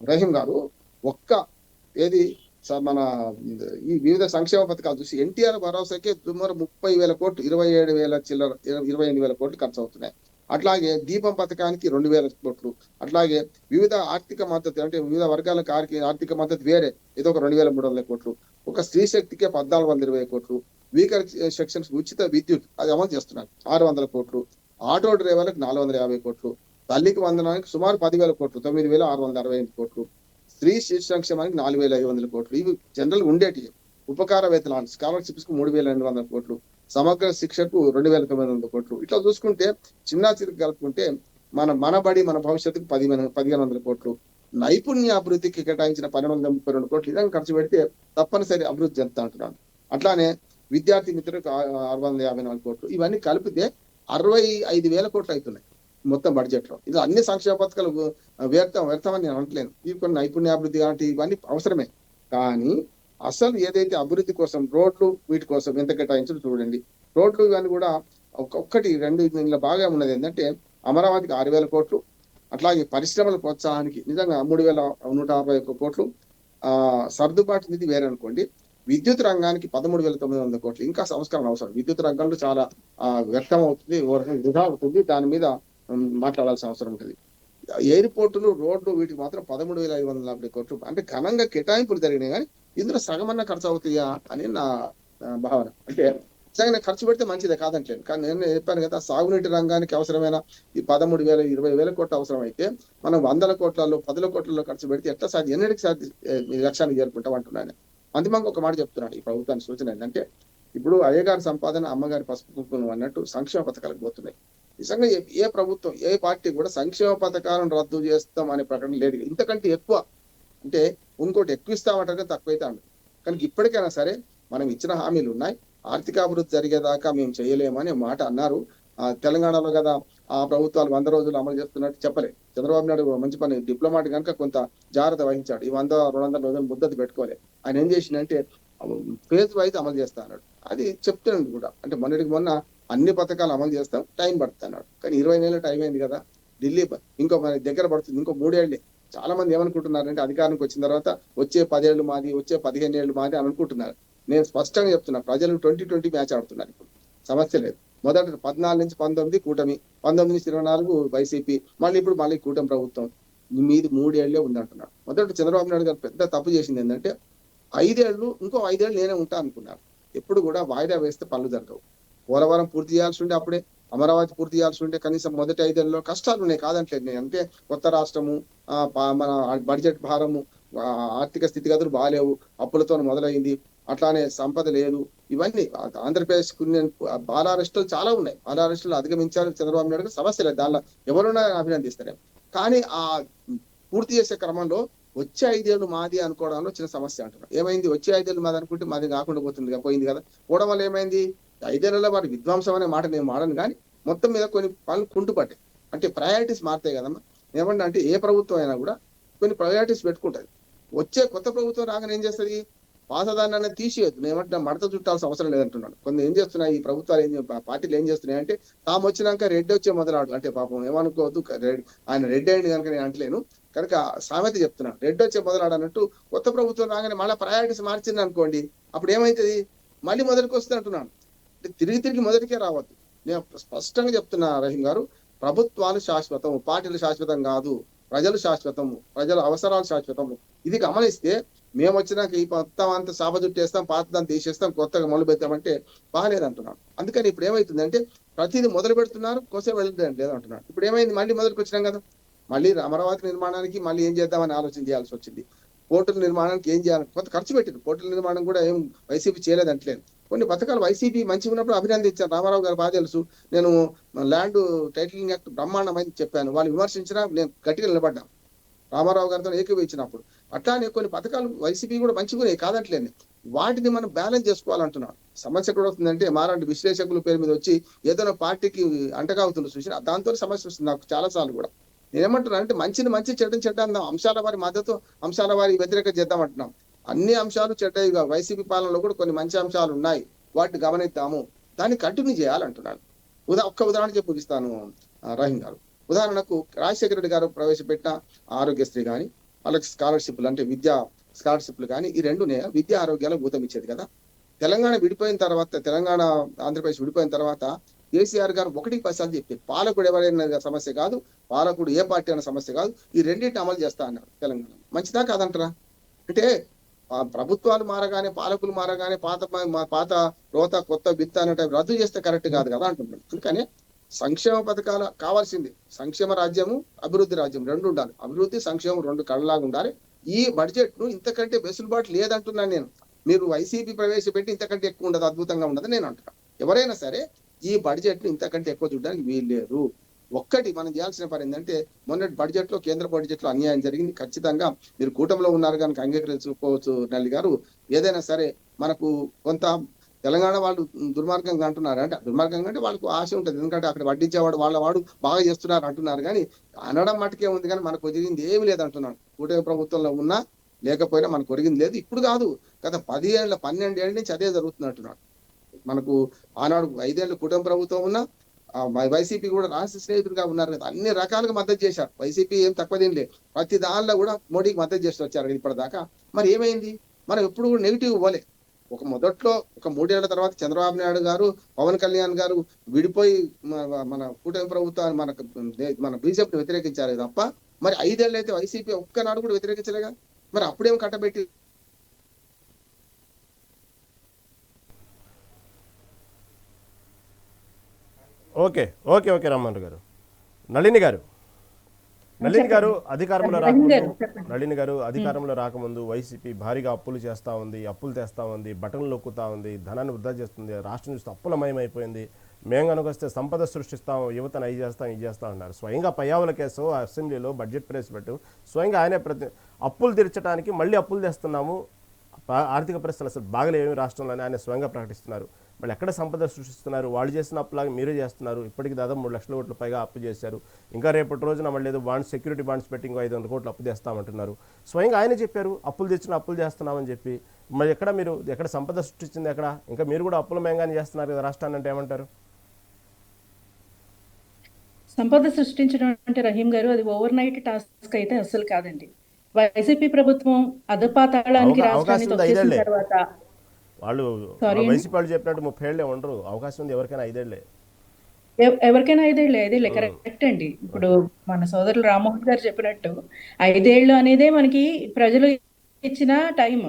రహీం గారు ఒక్క మన ఈ వివిధ సంక్షేమ పథకాలు చూసి ఎన్టీఆర్ భరోసాకే సుమారు 30,000 కోట్లు, 27,000 చిల్లర, 28,000 కోట్లు ఖర్చు అవుతున్నాయి. అట్లాగే దీపం పథకానికి 2,000 కోట్లు. అట్లాగే వివిధ ఆర్థిక మద్దతు అంటే వివిధ వర్గాలకు ఆర్థిక మద్దతు వేరే ఏదో ఒక 2,300 కోట్లు. ఒక స్త్రీ శక్తికే 1,420 కోట్లు. వీకర్ సెక్షన్స్ ఉచిత విద్యుత్ అది అమలు చేస్తున్నారు 600 కోట్లు. ఆటో డ్రైవర్లకు 450 కోట్లు. తల్లికి వందనానికి సుమారు 10,000 కోట్లు, 9,665 కోట్లు. స్త్రీ శిశు సంక్షేమానికి 4,500 కోట్లు. ఇవి జనరల్ ఉండేటి. ఉపకార వేతనాలు స్కాలర్షిప్స్ కు 3,200 కోట్లు. సమగ్ర శిక్షకు 2,900 కోట్లు. ఇట్లా చూసుకుంటే చిన్న చిరుకు కలుపుకుంటే మన బడి మన భవిష్యత్తుకు 1,500 కోట్లు. నైపుణ్య అభివృద్ధికి కేటాయించిన 1,232 కోట్లు ఇదంగా ఖర్చు పెడితే తప్పనిసరి అభివృద్ధి చెందుతా అంటున్నాను. అట్లానే విద్యార్థి మిత్రులకు 654 కోట్లు. ఇవన్నీ కలిపితే 65,000 కోట్లు అవుతున్నాయి మొత్తం బడ్జెట్ లో. ఇది అన్ని సంక్షేమ పథకాలు వ్యర్థమని నేను అనట్లేను. ఇవి కొన్ని నైపుణ్యాభివృద్ధి లాంటి ఇవన్నీ అవసరమే. కానీ అసలు ఏదైతే అభివృద్ధి కోసం రోడ్లు వీటి కోసం ఎంత కేటాయించాలో చూడండి. రోడ్లు ఇవన్నీ కూడా ఒక్కటి రెండు ఇందులో బాగా ఉన్నది ఏంటంటే అమరావతికి 6,000 కోట్లు. అట్లాగే పరిశ్రమల ప్రోత్సాహానికి నిజంగా 3,161 కోట్లు. సర్దుబాటు నిధి వేరే అనుకోండి. విద్యుత్ రంగానికి 13,900 కోట్లు. ఇంకా సంస్కరణ అవసరం. విద్యుత్ రంగంలో చాలా వ్యర్థం అవుతుంది, వృధా అవుతుంది. దాని మీద మాట్లాడాల్సిన అవసరం ఉంటుంది. ఎయిర్పోర్టులు రోడ్లు వీటికి మాత్రం 13,540 కోట్లు. అంటే ఘనంగా కేటాయింపులు జరిగినాయి కానీ ఇందులో సగమన్నా ఖర్చు అవుతాయా అని నా భావన. అంటే నిజంగా ఖర్చు పెడితే మంచిదే కాదంటలేదు. కానీ నేను చెప్పాను కదా, సాగునీటి రంగానికి అవసరమైన ఈ 13,000, 20,000 కోట్లు అవసరం అయితే మనం 100 కోట్లలో 10 కోట్లలో ఖర్చు పెడితే ఎట్లా సాధ్యం, ఎన్నటికి సాధ్యం లక్ష్యాన్ని చేరుకుంటాం అంటున్నాను. అంతిమంగా ఒక మాట చెప్తున్నాడు ఈ ప్రభుత్వానికి సూచన ఏంటంటే, ఇప్పుడు అయ్యగారి సంపాదన అమ్మగారి పసుపు కుంకుమ అన్నట్టు సంక్షేమ పథకాలకు పోతున్నాయి. నిజంగా ఏ ప్రభుత్వం ఏ పార్టీ కూడా సంక్షేమ పథకాలను రద్దు చేస్తాం అనే ప్రకటన లేదు. ఇంతకంటే ఎక్కువ అంటే ఇంకోటి ఎక్కువ ఇస్తామంటే తక్కువైతే అండి. కానీ ఇప్పటికైనా సరే మనం ఇచ్చిన హామీలు ఉన్నాయి. ఆర్థికాభివృద్ధి జరిగేదాకా మేము చేయలేమని మాట అన్నారు. తెలంగాణలో కదా ఆ ప్రభుత్వాలు 100 రోజులు అమలు చేస్తున్నట్టు చెప్పలేదు. చంద్రబాబు నాయుడు మంచి పని డిప్లొమాట్ కనుక కొంత జాగ్రత్త వహించాడు. ఈ 100-200 రోజులు ముద్దతు పెట్టుకోలే. ఆయన ఏం చేసిందంటే ఫేజ్ వైజ్ అమలు చేస్తా అన్నాడు. అది చెప్తున్నాడు కూడా. అంటే మొన్న అన్ని పథకాలు అమలు చేస్తాం, టైం పడుతుంది అన్నాడు. కానీ 20 నెలల టైం అయింది కదా. ఢిల్లీ ఇంకో మన దగ్గర పడుతుంది, ఇంకో 3 ఏళ్ళే. చాలా మంది ఏమనుకుంటున్నారంటే అధికారానికి వచ్చిన తర్వాత వచ్చే 10 ఏళ్ళు మాది, వచ్చే 15 ఏళ్ళు మాది అని అనుకుంటున్నారు. నేను స్పష్టంగా చెప్తున్నా, ప్రజలు 2020 మ్యాచ్ ఆడుతున్నారు. ఇప్పుడు సమస్య లేదు. మొదట 14 నుంచి 19 కూటమి, 19 నుంచి 24 వైసీపీ, మళ్ళీ కూటమి ప్రభుత్వం. మీది 3 ఏళ్లే ఉందంటున్నాడు. మొదట చంద్రబాబు నాయుడు గారు పెద్ద తప్పు చేసింది ఏంటంటే 5 ఏళ్ళు ఇంకో 5 ఏళ్ళు నేనే ఉంటా అనుకున్నారు. ఎప్పుడు కూడా వాయిదా వేస్తే పనులు జరగవు. పోలవరం పూర్తి చేయాల్సి ఉండే అప్పుడే, అమరావతి పూర్తి చేయాల్సి ఉంటే కనీసం మొదటి 5 ఏళ్ళలో కష్టాలు ఉన్నాయి కాదంటలేదు నేను. అంటే కొత్త రాష్ట్రము, మన బడ్జెట్ భారము, ఆర్థిక స్థితిగతులు బాగాలేవు, అప్పులతో మొదలైంది, అట్లానే సంపద లేదు. ఇవన్నీ ఆంధ్రప్రదేశ్ బాలారెస్టులు చాలా ఉన్నాయి. బాలారెస్టులు అధిగమించారు చంద్రబాబు నాయుడు, సమస్య లేదు. దానిలో ఎవరున్నా అభినందిస్తారు. కానీ ఆ పూర్తి చేసే క్రమంలో వచ్చే 5 ఏళ్ళు మాది అనుకోవడంలో చిన్న సమస్య అంటున్నారు. ఏమైంది, వచ్చే 5 ఏళ్ళు మాది అనుకుంటే మాది కాకుండా పోయింది కదా. పోవడం వల్ల ఏమైంది, 5 ఏళ్లలో వారి విధ్వంసం అనే మాట నేను మాడను. కానీ మొత్తం మీద కొన్ని పనులు కుంటుపట్టాయి. అంటే ప్రయారిటీస్ మారుతాయి కదమ్మా. ఏమన్నా అంటే ఏ ప్రభుత్వం అయినా కూడా కొన్ని ప్రయారిటీస్ పెట్టుకుంటది. వచ్చే కొత్త ప్రభుత్వం రాగానే ఏం చేస్తుంది, పాతదాన్ని అనేది తీసేయద్దు. నేమంటే మడత చుట్టాల్సిన అవసరం లేదంటున్నాడు. కొన్ని ఏం చేస్తున్నాయి ఈ ప్రభుత్వాలు, పార్టీలు ఏం చేస్తున్నాయి అంటే, తాము వచ్చినాక రెడ్డి వచ్చే మొదలాడు. అంటే పాపం ఏమనుకోవద్దు, ఆయన రెడ్డి అయింది కనుక నేను అంటలేను కనుక సామెత చెప్తున్నాను. రెడ్డి వచ్చే మొదలాడు అన్నట్టు కొత్త ప్రభుత్వం రాగానే మళ్ళీ ప్రయారిటీస్ మార్చింది అనుకోండి, అప్పుడు ఏమైతుంది, మళ్ళీ మొదటికి వస్తుంది అంటున్నాను. అంటే తిరిగి మొదటికే రావద్దు. నేను స్పష్టంగా చెప్తున్నా రహీం గారు, ప్రభుత్వాలు శాశ్వతం, పార్టీలు శాశ్వతం కాదు. ప్రజలు శాశ్వతము, ప్రజల అవసరాలు శాశ్వతము. ఇది గమనిస్తే మేము వచ్చినాక ఈ మొత్తం అంతా సాప చుట్టేస్తాం, పాతదాన్ని తీసేస్తాం, కొత్తగా మొదలు పెడతామంటే బాగాలేదంటున్నాను. అందుకని ఇప్పుడు ఏమైతుందంటే ప్రతిదీ మొదలు పెడుతున్నారు, కోసే వెళ్ళడం లేదంటున్నాడు. ఇప్పుడు ఏమైంది, మళ్ళీ మొదలుకు వచ్చినాం కదా. మళ్ళీ అమరావతి నిర్మాణానికి మళ్ళీ ఏం చేద్దామని ఆలోచన చేయాల్సి వచ్చింది. పోర్టుల నిర్మాణానికి ఏం చేయాలి, కొంత ఖర్చు పెట్టింది. పోర్టుల నిర్మాణం కూడా ఏం వైసీపీ చేయలేదంటలేదు. కొన్ని పథకాలు వైసీపీ మంచిగా ఉన్నప్పుడు అభినందించాను. రామారావు గారు బాగా తెలుసు. నేను ల్యాండ్ టైటిలింగ్ యాక్ట్ బ్రహ్మాండమైంది చెప్పాను. వాళ్ళు విమర్శించినా నేను గట్టిగా నిలబడ్డాను రామారావు గారితో ఏకీభవించినప్పుడు. అట్లానే కొన్ని పథకాలు వైసీపీ కూడా మంచిగా కాదంటలేదు. వాటిని మనం బ్యాలెన్స్ చేసుకోవాలంటున్నాను. సమస్య కూడా వస్తుందంటే మాలాంటి విశ్లేషకుల పేరు మీద వచ్చి ఏదైనా పార్టీకి అంటగావుతులు చూసి దాంతో సమస్య వస్తుంది నాకు చాలా సార్లు కూడా. నేనేమంటున్నాను అంటే మంచిని మంచి, చెడ్డ అందాం. అంశాల వారి మద్దతు, అంశాల వారి వ్యతిరేకత చేద్దాం అంటున్నాం. అన్ని అంశాలు చెడ్డగా, వైసీపీ పాలనలో కూడా కొన్ని మంచి అంశాలు ఉన్నాయి, వాటిని గమనిద్దాము, దాన్ని కంటిన్యూ చేయాలంటున్నాను. ఒక్క ఉదాహరణ చెప్పి ముగిస్తాను రహీం గారు. ఉదాహరణకు రాజశేఖర రెడ్డి గారు ప్రవేశపెట్టిన ఆరోగ్యశ్రీ కానీ, వాళ్ళకి స్కాలర్షిప్లు అంటే విద్యా స్కాలర్షిప్లు కానీ ఈ రెండునే విద్యా ఆరోగ్యాల భూతం ఇచ్చేది కదా. తెలంగాణ విడిపోయిన తర్వాత, తెలంగాణ ఆంధ్రప్రదేశ్ విడిపోయిన తర్వాత కేసీఆర్ గారు 1-10 చెప్పారు. పాలకుడు ఎవరైనా సమస్య కాదు, పాలకుడు ఏ పార్టీ అన్న సమస్య కాదు, ఈ రెండింటిని అమలు చేస్తా అన్నారు. తెలంగాణ మంచిదా కాదంటారా? అంటే ప్రభుత్వాలు మారగానే, పాలకులు మారగానే పాత రోత కొత్త బిత్త అనే రద్దు చేస్తే కరెక్ట్ కాదు కదా అంటున్నాడు. అందుకని సంక్షేమ పథకాలు కావాల్సింది. సంక్షేమ రాజ్యము, అభివృద్ధి రాజ్యం రెండు ఉండాలి. అభివృద్ధి సంక్షేమం రెండు కళ్ళలాగా ఉండాలి. ఈ బడ్జెట్ ను ఇంతకంటే వెసులుబాటు లేదంటున్నాను నేను. మీరు వైసీపీ ప్రవేశపెట్టి ఇంతకంటే ఎక్కువ ఉండదు, అద్భుతంగా ఉండదు నేను అంటున్నాను. ఎవరైనా సరే ఈ బడ్జెట్ ను ఇంతకంటే ఎక్కువ చూడడానికి వీలు లేదు. ఒక్కటి మనం చేయాల్సిన పని ఏంటంటే, మొన్నటి బడ్జెట్ లో, కేంద్ర బడ్జెట్ లో అన్యాయం జరిగింది. ఖచ్చితంగా మీరు కూటమిలో ఉన్నారు కనుక అంగీకరించుకోవచ్చు నల్లి గారు. ఏదైనా సరే మనకు కొంత తెలంగాణ వాళ్ళు దుర్మార్గంగా అంటున్నారు. అంటే దుర్మార్గంగా అంటే వాళ్ళకు ఆశ ఉంటుంది, ఎందుకంటే అక్కడ వడ్డించేవాడు వాడు బాగా చేస్తున్నారు అంటున్నారు. కానీ అనడం మటుకే ఉంది, కానీ మనకు ఒరిగింది ఏమి లేదు అంటున్నాను. కూటమి ప్రభుత్వంలో ఉన్నా లేకపోయినా మనకు ఒరిగింది లేదు. ఇప్పుడు కాదు, గత 12 ఏళ్ళ నుంచి అదే జరుగుతుంది అంటున్నాడు. మనకు ఆనాడు 5 ఏళ్ళు కూటమి ప్రభుత్వం ఉన్నా వైసీపీ కూడా రాష్ట్ర స్నేహితుడిగా ఉన్నారు కదా, అన్ని రకాలుగా మద్దతు చేశారు. వైసీపీ ఏం తక్కువ తినలే, ప్రతి దానిలో కూడా మోడీకి మద్దతు చేస్తూ వచ్చారు ఇప్పటిదాకా. మరి ఏమైంది? మనం ఎప్పుడు కూడా నెగిటివ్ పోలే. మొదట్లో 3 ఏళ్ల తర్వాత చంద్రబాబు నాయుడు గారు, పవన్ కళ్యాణ్ గారు విడిపోయి మన కూటమి ప్రభుత్వాన్ని మన బీజేపీని వ్యతిరేకించారు తప్ప, మరి 5 ఏళ్ళు అయితే వైసీపీ ఒక్కనాడు కూడా వ్యతిరేకించలేగా. మరి అప్పుడేం కట్టబెట్టి ఓకే ఓకే ఓకే రామ్మోహన్ గారు. నళిని గారు అధికారంలో రాకముందు వైసీపీ భారీగా అప్పులు చేస్తూ ఉంది, అప్పులు తెస్తూ ఉంది, బటన్లు నొక్కుతూ ఉంది, ధనాన్ని వృధా చేస్తుంది, రాష్ట్రం చూస్తే అప్పులమయమైపోయింది. మేము కనుకొస్తే సంపద సృష్టిస్తాం, యువతను అవి చేస్తాం ఇది చేస్తాం అన్నారు. స్వయంగా పయ్యావుల కేసు అసెంబ్లీలో బడ్జెట్ ప్రవేశపెట్టు స్వయంగా ఆయనే అప్పులు తీర్చడానికి మళ్ళీ అప్పులు తెస్తున్నాము, ఆర్థిక పరిస్థితులు అసలు బాగలేవి రాష్ట్రంలోనే ఆయన స్వయంగా ప్రకటిస్తున్నారు. మళ్ళీ ఎక్కడ సంపద సృష్టిస్తున్నారు? వాళ్ళు చేసిన అప్పులాగా మీరే చేస్తున్నారు. ఇప్పటికి దాదాపు 3 లక్షల కోట్ల పైగా అప్పు చేశారు. ఇంకా రేపటి రోజున మళ్ళీ ఏదో సెక్యూరిటీ బాండ్స్ పెట్టి ఇంకో 500 కోట్లు అప్పు చేస్తామంటున్నారు. స్వయంగా ఆయన చెప్పారు అప్పులు తెచ్చిన అప్పులు చేస్తున్నామని చెప్పి. మరి ఎక్కడ సంపద సృష్టించింది ఎక్కడ? ఇంకా మీరు కూడా అప్పుల మేంగానే చేస్తున్నారు కదా రాష్ట్రాన్ని, అంటే ఏమంటారు? సంపద సృష్టించడం అంటే రహీం గారు, అది ఓవర్ నైట్ టాస్క్ అయితే అస్సలు కాదండి. వైసీపీ ప్రభుత్వం అధపాతాళానికి రాష్ట్రాన్ని తొక్కేసిన తర్వాత వాళ్ళు వైసీపీ వాళ్ళు చెప్పినట్టు 30 ఏళ్ళే ఉండరు. అవకాశం ఉంది ఎవరికైనా 5 ఏళ్లే. ఎవరికైనా 5 ఏళ్ళే కరెక్ట్ అండి. ఇప్పుడు మన సోదరులు రామ్మోహన్ గారు చెప్పినట్టు 5 ఏళ్ళు అనేదే మనకి ప్రజలు ఇచ్చిన టైం.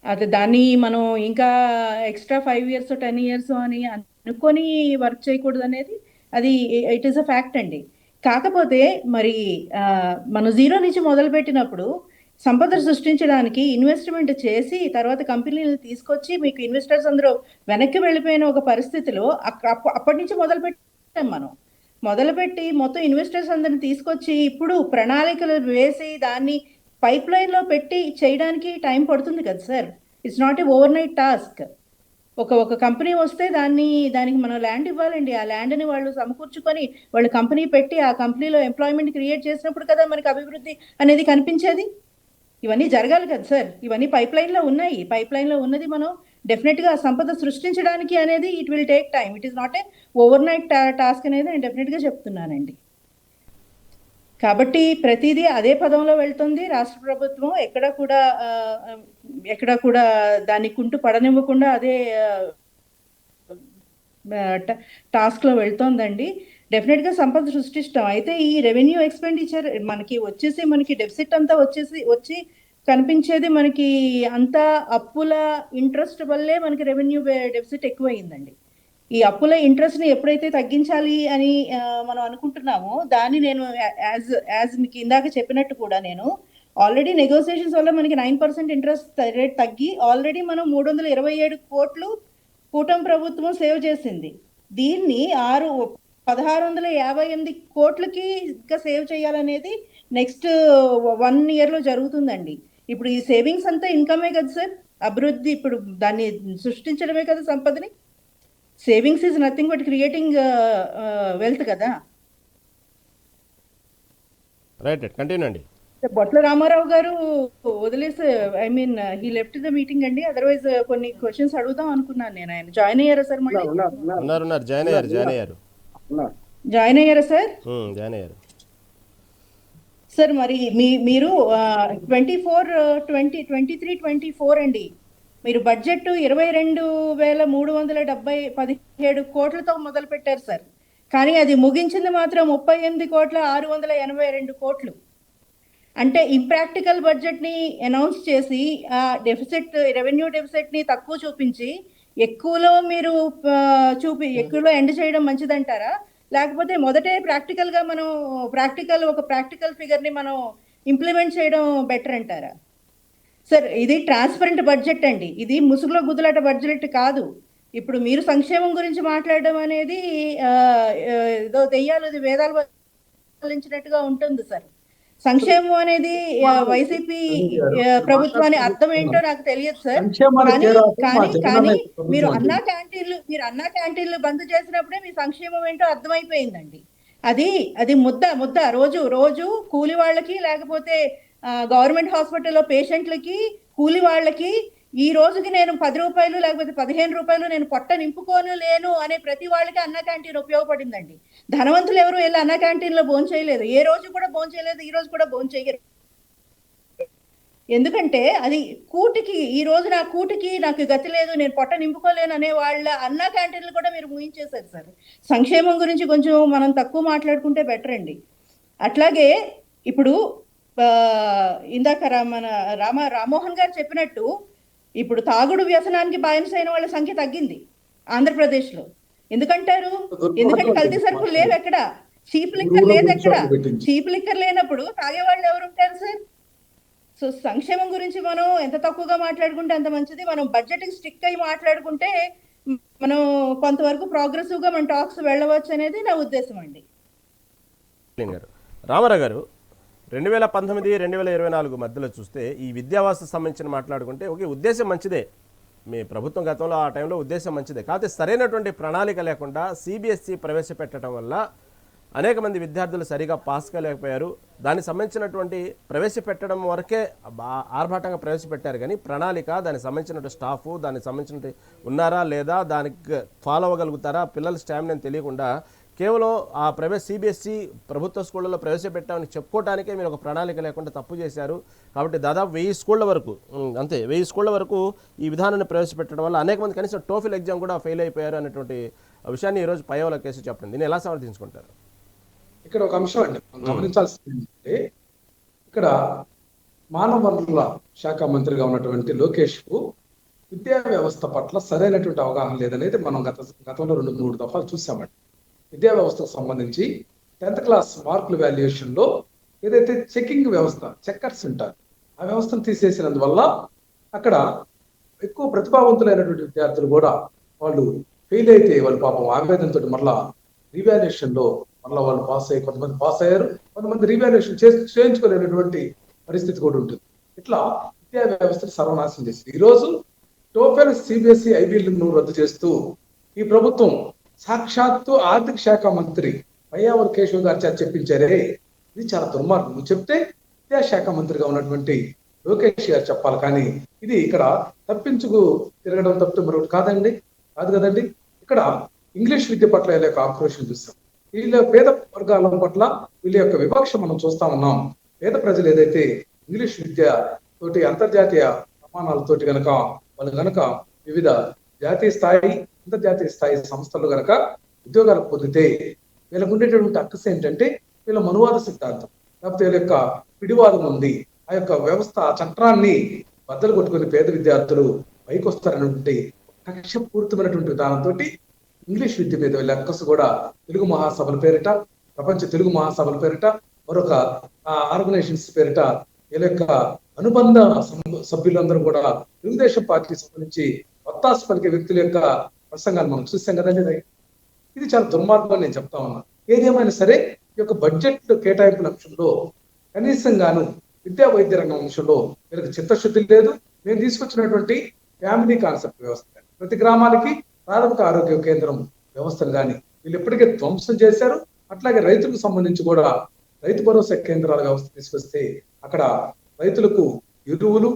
అది దాన్ని మనం ఇంకా ఎక్స్ట్రా 5 years 10 years అని అనుకొని వర్క్ చేయకూడదు అనేది అది ఇట్ ఈస్ అ ఫ్యాక్ట్ అండి. కాకపోతే మరి మనం 0 నుంచి మొదలు పెట్టినప్పుడు సంపద సృష్టించడానికి ఇన్వెస్ట్మెంట్ చేసి తర్వాత కంపెనీలను తీసుకొచ్చి మీకు ఇన్వెస్టర్స్ అందరూ వెనక్కి వెళ్ళిపోయిన ఒక పరిస్థితిలో అప్పటి నుంచి మొదలుపెట్టి మొత్తం ఇన్వెస్టర్స్ అందరిని తీసుకొచ్చి ఇప్పుడు ప్రణాళికలు వేసి దాన్ని పైప్ లైన్ లో పెట్టి చేయడానికి టైం పడుతుంది కదా sir. It's not a over night task. ఒక కంపెనీ వస్తే దానికి మనం ల్యాండ్ ఇవ్వాలండి. ఆ ల్యాండ్ని వాళ్ళు సమకూర్చుకొని వాళ్ళు కంపెనీ పెట్టి ఆ కంపెనీలో ఎంప్లాయ్మెంట్ క్రియేట్ చేసినప్పుడు కదా మనకి అభివృద్ధి అనేది కనిపించేది. ఇవన్నీ జరగాలి కదా సార్. ఇవన్నీ పైప్ లైన్ లో ఉన్నాయి. పైప్ లైన్ లో ఉన్నది మనం డెఫినెట్ గా సంపద సృష్టించడానికి అనేది it will take time. It is not a over night task అనేది నేను డెఫినెట్ గా చెప్తున్నానండి. కాబట్టి ప్రతిదీ అదే పదంలో వెళ్తుంది రాష్ట్ర ప్రభుత్వం. ఎక్కడ కూడా దాన్ని కుంటు పడనివ్వకుండా అదే టాస్క్ లో వెళ్తోందండి. డెఫినెట్ గా సంపద సృష్టిస్తాం. అయితే ఈ రెవెన్యూ ఎక్స్పెండిచర్ మనకి డెఫిసిట్ అంతా వచ్చి కనిపించేది మనకి అంతా అప్పుల ఇంట్రెస్ట్ వల్లే మనకి రెవెన్యూ డెఫిసిట్ ఎక్కువైందండి. ఈ అప్పుల ఇంట్రెస్ట్ ని ఎప్పుడైతే తగ్గించాలి అని మనం అనుకుంటున్నామో దాన్ని నేను యాజ్ మీకు ఇందాక చెప్పినట్టు కూడా నేను ఆల్రెడీ నెగోసియేషన్స్ వల్ల మనకి 9% ఇంట్రెస్ట్ రేట్ తగ్గి ఆల్రెడీ మనం 327 కోట్లు కూటమి ప్రభుత్వం సేవ్ చేసింది. దీన్ని 1658 కోట్లకి ఇంకా సేవ్ చేయాలనేది నెక్స్ట్ 1 year లో జరుగుతుందండి. ఇప్పుడు ఈ సేవింగ్స్ అంతా ఇన్కమే కదా సార్. అభివృద్ధి ఇప్పుడు దాన్ని సృష్టించడమే కదా సంపదని. Savings is nothing but creating wealth కదా. రైట్, కంటిన్యూ అండి. బొట్ల రామారావు గారు వదిలేసి హీ లెఫ్ట్ ద మీటింగ్ అండి. అదర్వైజ్ కొన్ని క్వశ్చన్స్ అడుగుదాం అనుకున్నాను నేను. ఆయన జాయిన్ అయ్యారా సార్? మళ్ళీ జాయిన్ అయ్యారా సార్? జాయిన్ అయ్యారు. సార్ మరి మీరు 23-24 అండి, మీరు బడ్జెట్ 22,317 కోట్లతో మొదలు పెట్టారు సార్. కానీ అది ముగించింది మాత్రం 38,682 కోట్లు. అంటే ఇంప్రాక్టికల్ బడ్జెట్ ని అనౌన్స్ చేసి ఆ రెవెన్యూ డెఫిసిట్ ని తక్కువ చూపించి ఎక్కువలో మీరు ఎక్కువలో ఎండ్ చేయడం మంచిదంటారా, లేకపోతే మొదటే ఒక ప్రాక్టికల్ ఫిగర్ ని మనం ఇంప్లిమెంట్ చేయడం బెటర్ అంటారా? సార్ ఇది ట్రాన్స్పరెంట్ బడ్జెట్ అండి, ఇది ముసుగులో గుద్దులాట బడ్జెట్ కాదు. ఇప్పుడు మీరు సంక్షేమం గురించి మాట్లాడడం అనేది ఏదో దెయ్యాలు వేదాలు వల్లించినట్టుగా ఉంటుంది సార్. సంక్షేమం అనేది వైసీపీ ప్రభుత్వాన్ని అర్థం ఏంటో నాకు తెలియదు సార్. కానీ మీరు అన్నా క్యాంటీన్లు బంద్ చేసినప్పుడే మీ సంక్షేమం ఏంటో అర్థమైపోయిందండి. అది ముద్ద రోజు కూలి వాళ్ళకి, లేకపోతే గవర్నమెంట్ హాస్పిటల్లో పేషెంట్లకి, కూలి వాళ్ళకి ఈ రోజుకి నేను 10 రూపాయలు లేకపోతే 15 రూపాయలు నేను పొట్ట నింపుకోను లేను అనే ప్రతి వాళ్ళకి అన్న క్యాంటీన్ ఉపయోగపడిందండి. ధనవంతులు ఎవరు వెళ్ళి అన్న క్యాంటీన్ లో భోంచేయలేదు, ఏ రోజు కూడా భోంచేయలేదు, ఈ రోజు కూడా భోంచేయరు. ఎందుకంటే అది ఈ రోజు నా కూటికి నాకు గతి లేదు, నేను పొట్ట నింపుకోలేను అనే వాళ్ళ అన్న క్యాంటీన్లు కూడా మీరు ముగించేశారు సార్. సంక్షేమం గురించి కొంచెం మనం తక్కువ మాట్లాడుకుంటే బెటర్ అండి. అట్లాగే ఇప్పుడు ఇందాక మన రామ్మోహన్ గారు చెప్పినట్టు ఇప్పుడు తాగుడు వ్యసనానికి బానిసైన వాళ్ళ సంఖ్య తగ్గింది ఆంధ్రప్రదేశ్ లో. ఎందుకంటే కల్తీ సరుకులు లేవు ఎక్కడ, చీప్ లిక్కర్ లేదు ఎక్కడ. చీప్ లిక్కర్ లేనప్పుడు తాగేవాళ్ళు ఎవరు ఉంటారు సార్? సో సంక్షేమం గురించి మనం ఎంత తక్కువగా మాట్లాడుకుంటే అంత మంచిది. మనం బడ్జెట్ స్టిక్ అయి మాట్లాడుకుంటే మనం కొంతవరకు ప్రోగ్రెసివ్ గా మన టాక్స్ వెళ్ళవచ్చు అనేది నా ఉద్దేశం అండి. రామారావు గారు, 2019-2024 మధ్యలో చూస్తే ఈ విద్యావ్యవస్థకు సంబంధించిన మాట్లాడుకుంటే ఓకే, ఉద్దేశం మంచిదే, మీ ప్రభుత్వం గతంలో ఆ టైంలో ఉద్దేశం మంచిదే, కాకపోతే సరైనటువంటి ప్రణాళిక లేకుండా సిబిఎస్ఈ ప్రవేశపెట్టడం వల్ల అనేక మంది విద్యార్థులు సరిగా పాస్ కాలేకపోయారు. దానికి సంబంధించినటువంటి ప్రవేశపెట్టడం వరకే ఆర్భాటంగా ప్రవేశపెట్టారు, కానీ ప్రణాళిక, దానికి సంబంధించిన స్టాఫ్, దానికి సంబంధించిన ఉన్నారా లేదా, దానికి ఫాలో అవ్వగలుగుతారా, పిల్లల స్టామినా తెలియకుండా కేవలం ఆ సిబిఎస్ఈ ప్రభుత్వ స్కూళ్ళలో ప్రవేశపెట్టామని చెప్పుకోవడానికే మీరు ఒక ప్రణాళిక లేకుండా తప్పు చేశారు. కాబట్టి దాదాపు 1000 స్కూళ్ళ వరకు, అంతే 1000 స్కూళ్ళ వరకు ఈ విధానాన్ని ప్రవేశపెట్టడం వల్ల అనేక మంది కనీసం టోఫిల్ ఎగ్జామ్ కూడా ఫెయిల్ అయిపోయారు అనేటువంటి విషయాన్ని ఈరోజు పయ్యావుల కేసు చెప్పండి. దీన్ని ఎలా సమర్థించుకుంటారు? ఇక్కడ ఒక అంశం అండి గమనించాల్సింది ఏంటంటే, ఇక్కడ మానవ వనరుల శాఖ మంత్రిగా ఉన్నటువంటి లోకేష్ కు విద్యా వ్యవస్థ పట్ల సరైనటువంటి అవగాహన లేదనేది మనం గతంలో 2-3 దఫాలు చూసామండి. విద్యా వ్యవస్థకు సంబంధించి 10th క్లాస్ మార్కుల వాల్యుయేషన్ లో ఏదైతే చెకింగ్ వ్యవస్థ, చెక్కర్స్ ఉంటారు, ఆ వ్యవస్థను తీసేసినందువల్ల అక్కడ ఎక్కువ ప్రతిభావంతులైనటువంటి విద్యార్థులు కూడా వాళ్ళు ఫెయిల్ అయితే వాళ్ళు పాపం ఆవేదనతో మళ్ళా రీవాల్యుయేషన్ లో మళ్ళీ వాళ్ళు కొంతమంది పాస్ అయ్యారు, కొంతమంది రీవాల్యుయేషన్ చేయించుకోలేనటువంటి పరిస్థితి కూడా ఉంటుంది. ఇట్లా విద్యా వ్యవస్థను సర్వనాశనం చేసింది. ఈ రోజు టోఫెల్, సిబిఎస్ఈ, ఐబీలను రద్దు చేస్తూ ఈ ప్రభుత్వం సాక్షాత్తు ఆర్థిక శాఖ మంత్రి పయ్యావుల కేశవ్ గారు చెప్పించారే, ఇది చాలా దుర్మార్గం. నువ్వు చెప్తే విద్యాశాఖ మంత్రిగా ఉన్నటువంటి లోకేష్ గారు చెప్పాలి, కానీ ఇది ఇక్కడ తప్పించుకు తిరగడం తప్పితే మరొకటి కాదు కదండి. ఇక్కడ ఇంగ్లీష్ విద్య పట్ల వీళ్ళ యొక్క ఆక్రోషం చూస్తాం, వీళ్ళ పేద వర్గాల పట్ల వీళ్ళ యొక్క వివక్ష మనం చూస్తా ఉన్నాం. పేద ప్రజలు ఏదైతే ఇంగ్లీష్ విద్య తోటి అంతర్జాతీయ ప్రమాణాలతోటి గనక వివిధ జాతీయ స్థాయి, అంతర్జాతీయ స్థాయి సంస్థలు గనక ఉద్యోగాలు పొందితే వీళ్ళకు ఉండేటటువంటి అక్కసు ఏంటంటే వీళ్ళ మనువాద సిద్ధాంతం, లేకపోతే వీళ్ళ యొక్క పిడివాదం ఉంది. ఆ యొక్క వ్యవస్థ, ఆ చట్టాన్ని బద్దలు కొట్టుకుని పేద విద్యార్థులు పైకి వస్తారనేటువంటి కక్షపూరితమైనటువంటి విధానంతో ఇంగ్లీష్ విద్య మీద వీళ్ళ అక్కసు కూడా తెలుగు మహాసభల పేరిట, ప్రపంచ తెలుగు మహాసభల పేరిట, మరొక ఆర్గనైజేషన్స్ పేరిట వీళ్ళ యొక్క అనుబంధ సభ్యులందరూ కూడా తెలుగుదేశం పార్టీకి సంబంధించి ఒత్తాసు పలికే వ్యక్తుల యొక్క ప్రసంగాలు మనం చూసాం కదండి. ఇది చాలా దుర్మార్గం నేను చెప్తా ఉన్నా. ఏదేమైనా సరే ఈ యొక్క బడ్జెట్ కేటాయింపుల అంశంలో కనీసంగాను విద్యా వైద్య రంగం అంశంలో వీళ్ళకి చిత్తశుద్ధి లేదు. మేము తీసుకొచ్చినటువంటి ఫ్యామిలీ కాన్సెప్ట్ వ్యవస్థ, ప్రతి గ్రామానికి ప్రాథమిక ఆరోగ్య కేంద్రం వ్యవస్థను కానీ వీళ్ళు ఇప్పటికే ధ్వంసం చేశారు. అట్లాగే రైతులకు సంబంధించి కూడా రైతు భరోసా కేంద్రాల వ్యవస్థ తీసుకొస్తే అక్కడ రైతులకు ఎరువులు,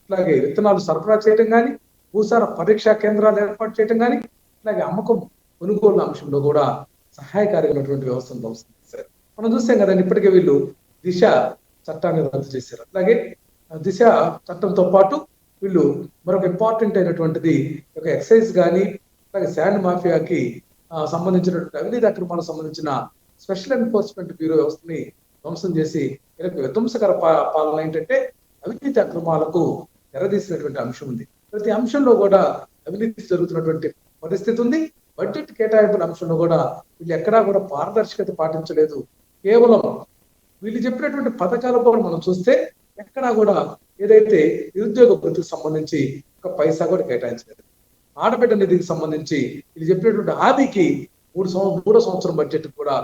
అట్లాగే విత్తనాలు సరఫరా చేయడం కానీ, భూసార పరీక్షా కేంద్రాలు ఏర్పాటు చేయడం కానీ, అట్లాగే అమ్మకం కొనుగోలు అంశంలో కూడా సహాయకారిగా ఉన్నటువంటి వ్యవస్థను ధ్వంసం చేశారు. మనం చూసాం కదండి. ఇప్పటికే వీళ్ళు దిశ చట్టాన్ని రద్దు చేశారు. అలాగే దిశ చట్టంతో పాటు వీళ్ళు మరొక ఇంపార్టెంట్ అయినటువంటిది ఒక ఎక్సైజ్ కానీ అలాగే శాండ్ మాఫియాకి సంబంధించినటువంటి అవినీతి అక్రమాలకు సంబంధించిన స్పెషల్ ఎన్ఫోర్స్మెంట్ బ్యూరో వ్యవస్థని ధ్వంసం చేసి విధ్వంసకర పాలన ఏంటంటే అవినీతి అక్రమాలకు తెరదీసినటువంటి అంశం ఉంది. ప్రతి అంశంలో కూడా అవినీతి జరుగుతున్నటువంటి పరిస్థితి ఉంది. బడ్జెట్ కేటాయింపుల అంశంలో కూడా వీళ్ళు ఎక్కడా కూడా పారదర్శకత పాటించలేదు. కేవలం వీళ్ళు చెప్పినటువంటి పథకాలు కూడా మనం చూస్తే ఎక్కడా కూడా ఏదైతే నిరుద్యోగ భృతికి సంబంధించి ఒక పైసా కూడా కేటాయించలేదు. ఆడబిడ్డ నిధికి సంబంధించి వీళ్ళు చెప్పినటువంటి హామీకి మూడో సంవత్సరం బడ్జెట్ కూడా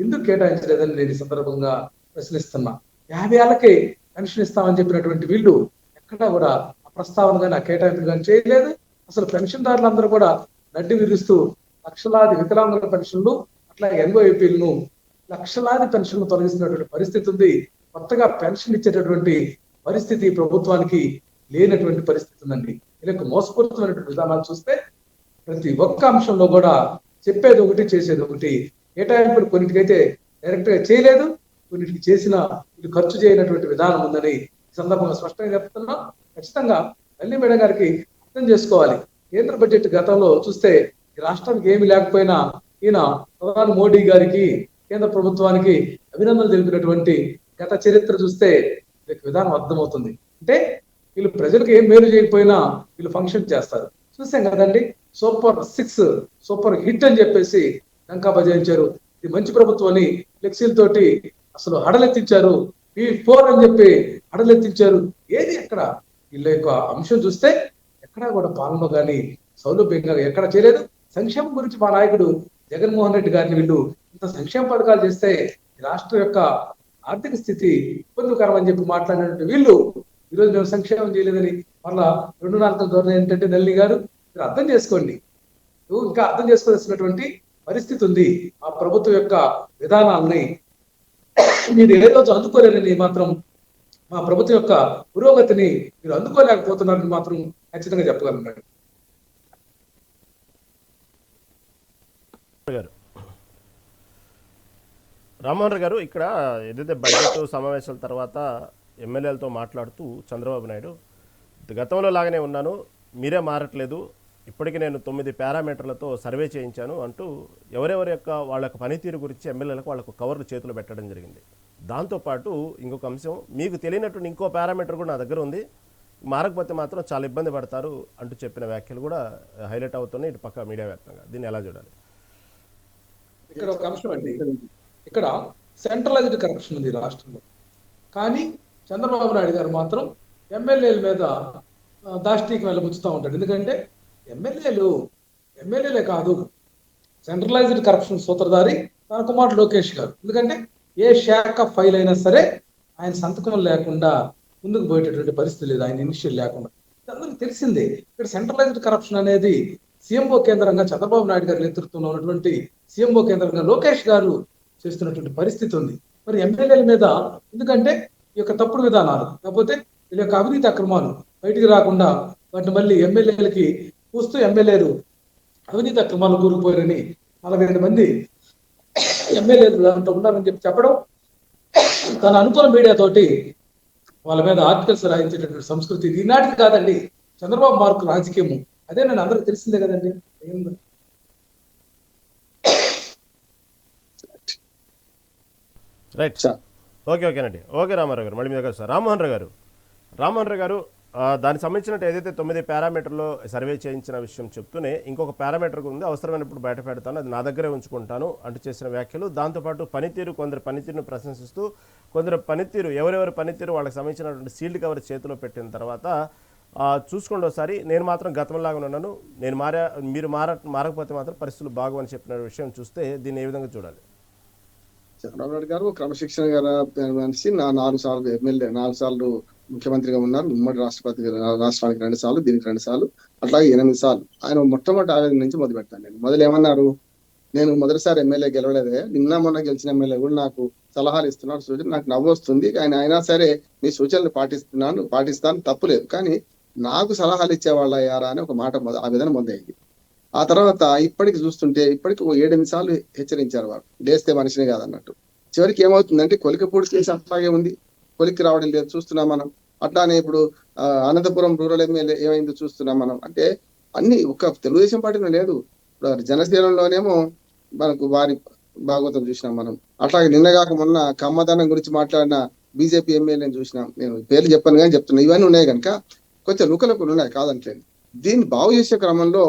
ఎందుకు కేటాయించలేదని నేను ఈ సందర్భంగా ప్రశ్నిస్తున్నా. 50 ఏళ్ళకి పెన్షన్ ఇస్తామని చెప్పినటువంటి వీళ్ళు ఎక్కడా కూడా ఆ ప్రస్తావన కానీ ఆ కేటాయింపులు కానీ చేయలేదు. అసలు పెన్షన్దారులందరూ కూడా నడ్డి విరుస్తూ లక్షలాది వికలాంగుల పెన్షన్లు అట్లాగే ఎన్ఓఏపీలను లక్షలాది పెన్షన్లు తొలగిస్తున్నటువంటి పరిస్థితి ఉంది. కొత్తగా పెన్షన్ ఇచ్చేటటువంటి పరిస్థితి ప్రభుత్వానికి లేనటువంటి పరిస్థితి ఉందండి. ఇలా మోసపూరితమైనటువంటి విధానాలు చూస్తే ప్రతి ఒక్క అంశంలో కూడా చెప్పేది ఒకటి చేసేది ఒకటి. కేటాయింపులు కొన్నిటికైతే డైరెక్ట్ గా చేయలేదు, కొన్నిటికి చేసిన వీళ్ళు ఖర్చు చేయనటువంటి విధానం ఉందని ఈ సందర్భంగా స్పష్టంగా చెప్తున్నా. ఖచ్చితంగా మళ్ళీ మేడం గారికి అర్థం చేసుకోవాలి. కేంద్ర బడ్జెట్ గతంలో చూస్తే ఈ రాష్ట్రానికి ఏమి లేకపోయినా ఈయన ప్రధాని మోడీ గారికి కేంద్ర ప్రభుత్వానికి అభినందనలు తెలిపినటువంటి గత చరిత్ర చూస్తే వీళ్ళకి విధానం అర్థమవుతుంది. అంటే వీళ్ళు ప్రజలకు ఏం మేలు చేయకపోయినా వీళ్ళు ఫంక్షన్ చేస్తారు. చూసాం కదండి, సూపర్ 6 సూపర్ హిట్ అని చెప్పేసి లంకా బజాయించారు. ఇది మంచి ప్రభుత్వం అని ఫ్లెక్సీలతోటి అసలు హడలెత్తించారు. P4 అని చెప్పి హడలెత్తించారు. ఏది ఎక్కడ వీళ్ళ యొక్క అంశం చూస్తే ఎక్కడా కూడా పాలన కానీ సౌలభ్యంగా ఎక్కడ చేయలేదు. సంక్షేమం గురించి మా నాయకుడు జగన్మోహన్ రెడ్డి గారిని వీళ్ళు ఇంత సంక్షేమ పథకాలు చేస్తే రాష్ట్రం యొక్క ఆర్థిక స్థితి ఇబ్బందికరం అని చెప్పి మాట్లాడినటువంటి వీళ్ళు ఈరోజు మేము సంక్షేమం చేయలేదని మళ్ళా 2 నాలుగు ధోరణి ఏంటంటే నల్లి గారు మీరు అర్థం చేసుకోండి. ఇంకా అర్థం చేసుకోవాల్సినటువంటి పరిస్థితి ఉంది. ఆ ప్రభుత్వం యొక్క విధానాలని మీరు ఏ రోజు అందుకోలేరని మాత్రం మా ప్రభుత్వం యొక్క పురోగతిని మీరు అందుకోలేకపోతున్నారని మాత్రం ఖచ్చితంగా చెప్పగలను. రామ్మోహన్ గారు, ఇక్కడ ఏదైతే బడ్జెట్ సమావేశాల తర్వాత ఎమ్మెల్యేలతో మాట్లాడుతూ చంద్రబాబు నాయుడు గతంలో లాగానే ఉన్నాను, మీరే మారట్లేదు, ఇప్పటికీ నేను 9 పారామీటర్లతో సర్వే చేయించాను అంటూ ఎవరెవరి యొక్క వాళ్ళ యొక్క పనితీరు గురించి ఎమ్మెల్యేలకు వాళ్ళకు కవర్లు చేతులు పెట్టడం జరిగింది. దాంతోపాటు ఇంకొక అంశం, మీకు తెలియనటువంటి ఇంకో పారామీటర్ కూడా నా దగ్గర ఉంది, మారకపోతే మాత్రం చాలా ఇబ్బంది పడతారు అంటూ చెప్పిన వ్యాఖ్యలు కూడా హైలైట్ అవుతున్నాయి ఇటు పక్క మీడియా వ్యాప్తంగా. దీన్ని ఎలా చూడాలి? ఇక్కడ ఒక అంశం అండి, ఇక్కడ సెంట్రలైజ్డ్ కరప్షన్ ఉంది రాష్ట్రంలో. కానీ చంద్రబాబు నాయుడు గారు మాత్రం ఎమ్మెల్యేల మీద దాష్టీకి వెళ్ళబుచ్చుతూ ఉంటాడు. ఎందుకంటే ఎమ్మెల్యేలే కాదు, సెంట్రలైజ్డ్ కరప్షన్ సూత్రధారి తన కుమారుడు లోకేష్ గారు. ఎందుకంటే ఏ శాఖ ఫైల్ అయినా సరే ఆయన సంతకం లేకుండా ముందుకు పోయేటటువంటి పరిస్థితి లేదు, ఆయన ఇనిషియల్ లేకుండా. అందరికీ తెలిసిందే. ఇక్కడ సెంట్రలైజ్డ్ కరప్షన్ అనేది సీఎంఓ కేంద్రంగా చంద్రబాబు నాయుడు గారి నేతృత్వంలో ఉన్నటువంటి సీఎంఓ కేంద్రంగా లోకేష్ గారు చేస్తున్నటువంటి పరిస్థితి ఉంది. మరి ఎమ్మెల్యేల మీద ఎందుకంటే ఈ యొక్క తప్పుడు విధానాలు లేకపోతే వీళ్ళ యొక్క అవినీతి అక్రమాలు బయటికి రాకుండా వాటిని మళ్ళీ ఎమ్మెల్యేలకి పూస్తూ ఎమ్మెల్యేలు అవినీతి అక్రమాలు కూరుకుపోయారని 42 మంది ఎమ్మెల్యేలు దాంట్లో ఉన్నారని చెప్పడం, తన అనుకూల మీడియా తోటి వాళ్ళ మీద ఆర్టికల్స్ రాయించేటటువంటి సంస్కృతి ఈనాటికి కాదండి, చంద్రబాబు మార్కు రాజకీయము. అదే నేను అందరికి తెలిసిందే కదండి. రైట్, ఓకేనండి. ఓకే రామారావు గారు, మళ్ళీ మీ దగ్గర సార్. రామ్మోహన్ రావు గారు దానికి సంబంధించినట్టు ఏదైతే 9 పారామీటర్లో సర్వే చేయించిన విషయం చెప్తూనే ఇంకొక పారామీటర్ ఉంది, అవసరమైనప్పుడు బయట పెడతాను, అది నా దగ్గరే ఉంచుకుంటాను అంటూ చేసిన వ్యాఖ్యలు. దాంతోపాటు కొందరు పనితీరును ప్రశంసిస్తూ కొందరు పనితీరు ఎవరెవరి పనితీరు వాళ్ళకి సంబంధించినటువంటి సీల్డ్ కవర్ చేతిలో పెట్టిన తర్వాత చూసుకోండి ఒకసారి, నేను మాత్రం గతంలాగా ఉన్నాను, మీరు మారకపోతే మాత్రం పరిస్థితులు బాగోని చెప్పిన విషయం చూస్తే దీన్ని ఏ విధంగా చూడాలి? చంద్రబాబు నాయుడు గారు క్రమశిక్షణ గల మనిషి. 4 సార్లు ఎమ్మెల్యే, 4 సార్లు ముఖ్యమంత్రిగా ఉన్నారు. ఉమ్మడి రాష్ట్రానికి 2 సార్లు, దీనికి 2 సార్లు, అట్లాగే 8 సార్లు. ఆయన మొట్టమొదటి ఆవేదన నుంచి మొదలు పెడతాను. నేను మొదలు ఏమన్నారు, నేను మొదటిసారి ఎమ్మెల్యే గెలవలేదే, నిన్న మొన్న గెలిచిన ఎమ్మెల్యే కూడా నాకు సలహాలు ఇస్తున్నాడు, సూచన నాకు నవ్వు వస్తుంది. అయినా సరే మీ సూచనలు పాటిస్తాను, తప్పులేదు. కానీ నాకు సలహాలు ఇచ్చేవాళ్ళ అయ్యారా అని ఒక మాట ఆవేదన మొదలైంది. ఆ తర్వాత ఇప్పటికి చూస్తుంటే ఇప్పటికి 7-8 సార్లు హెచ్చరించారు వారు, లేస్తే మనిషిని కాదన్నట్టు. చివరికి ఏమవుతుందంటే కొలికపూడి కేసు అట్లాగే ఉంది, కొలిక్కి రావడం లేదు చూస్తున్నాం మనం. అట్లానే ఇప్పుడు అనంతపురం రూరల్ ఎమ్మెల్యే ఏమైందో చూస్తున్నాం మనం. అంటే అన్ని ఒక తెలుగుదేశం పార్టీలో లేదు, జనసేనలోనేమో మనకు వారి భాగవతం చూసినాం మనం. అట్లాగే నిన్నగాక మొన్న కమ్మదనం గురించి మాట్లాడిన బీజేపీ ఎమ్మెల్యేని చూసినాం. నేను పేర్లు చెప్పాను కానీ చెప్తున్నా, ఇవన్నీ ఉన్నాయి కనుక కొంచెం లుకలుకలు ఉన్నాయి కాదంటలేదు. దీన్ని బాగు చేసే క్రమంలో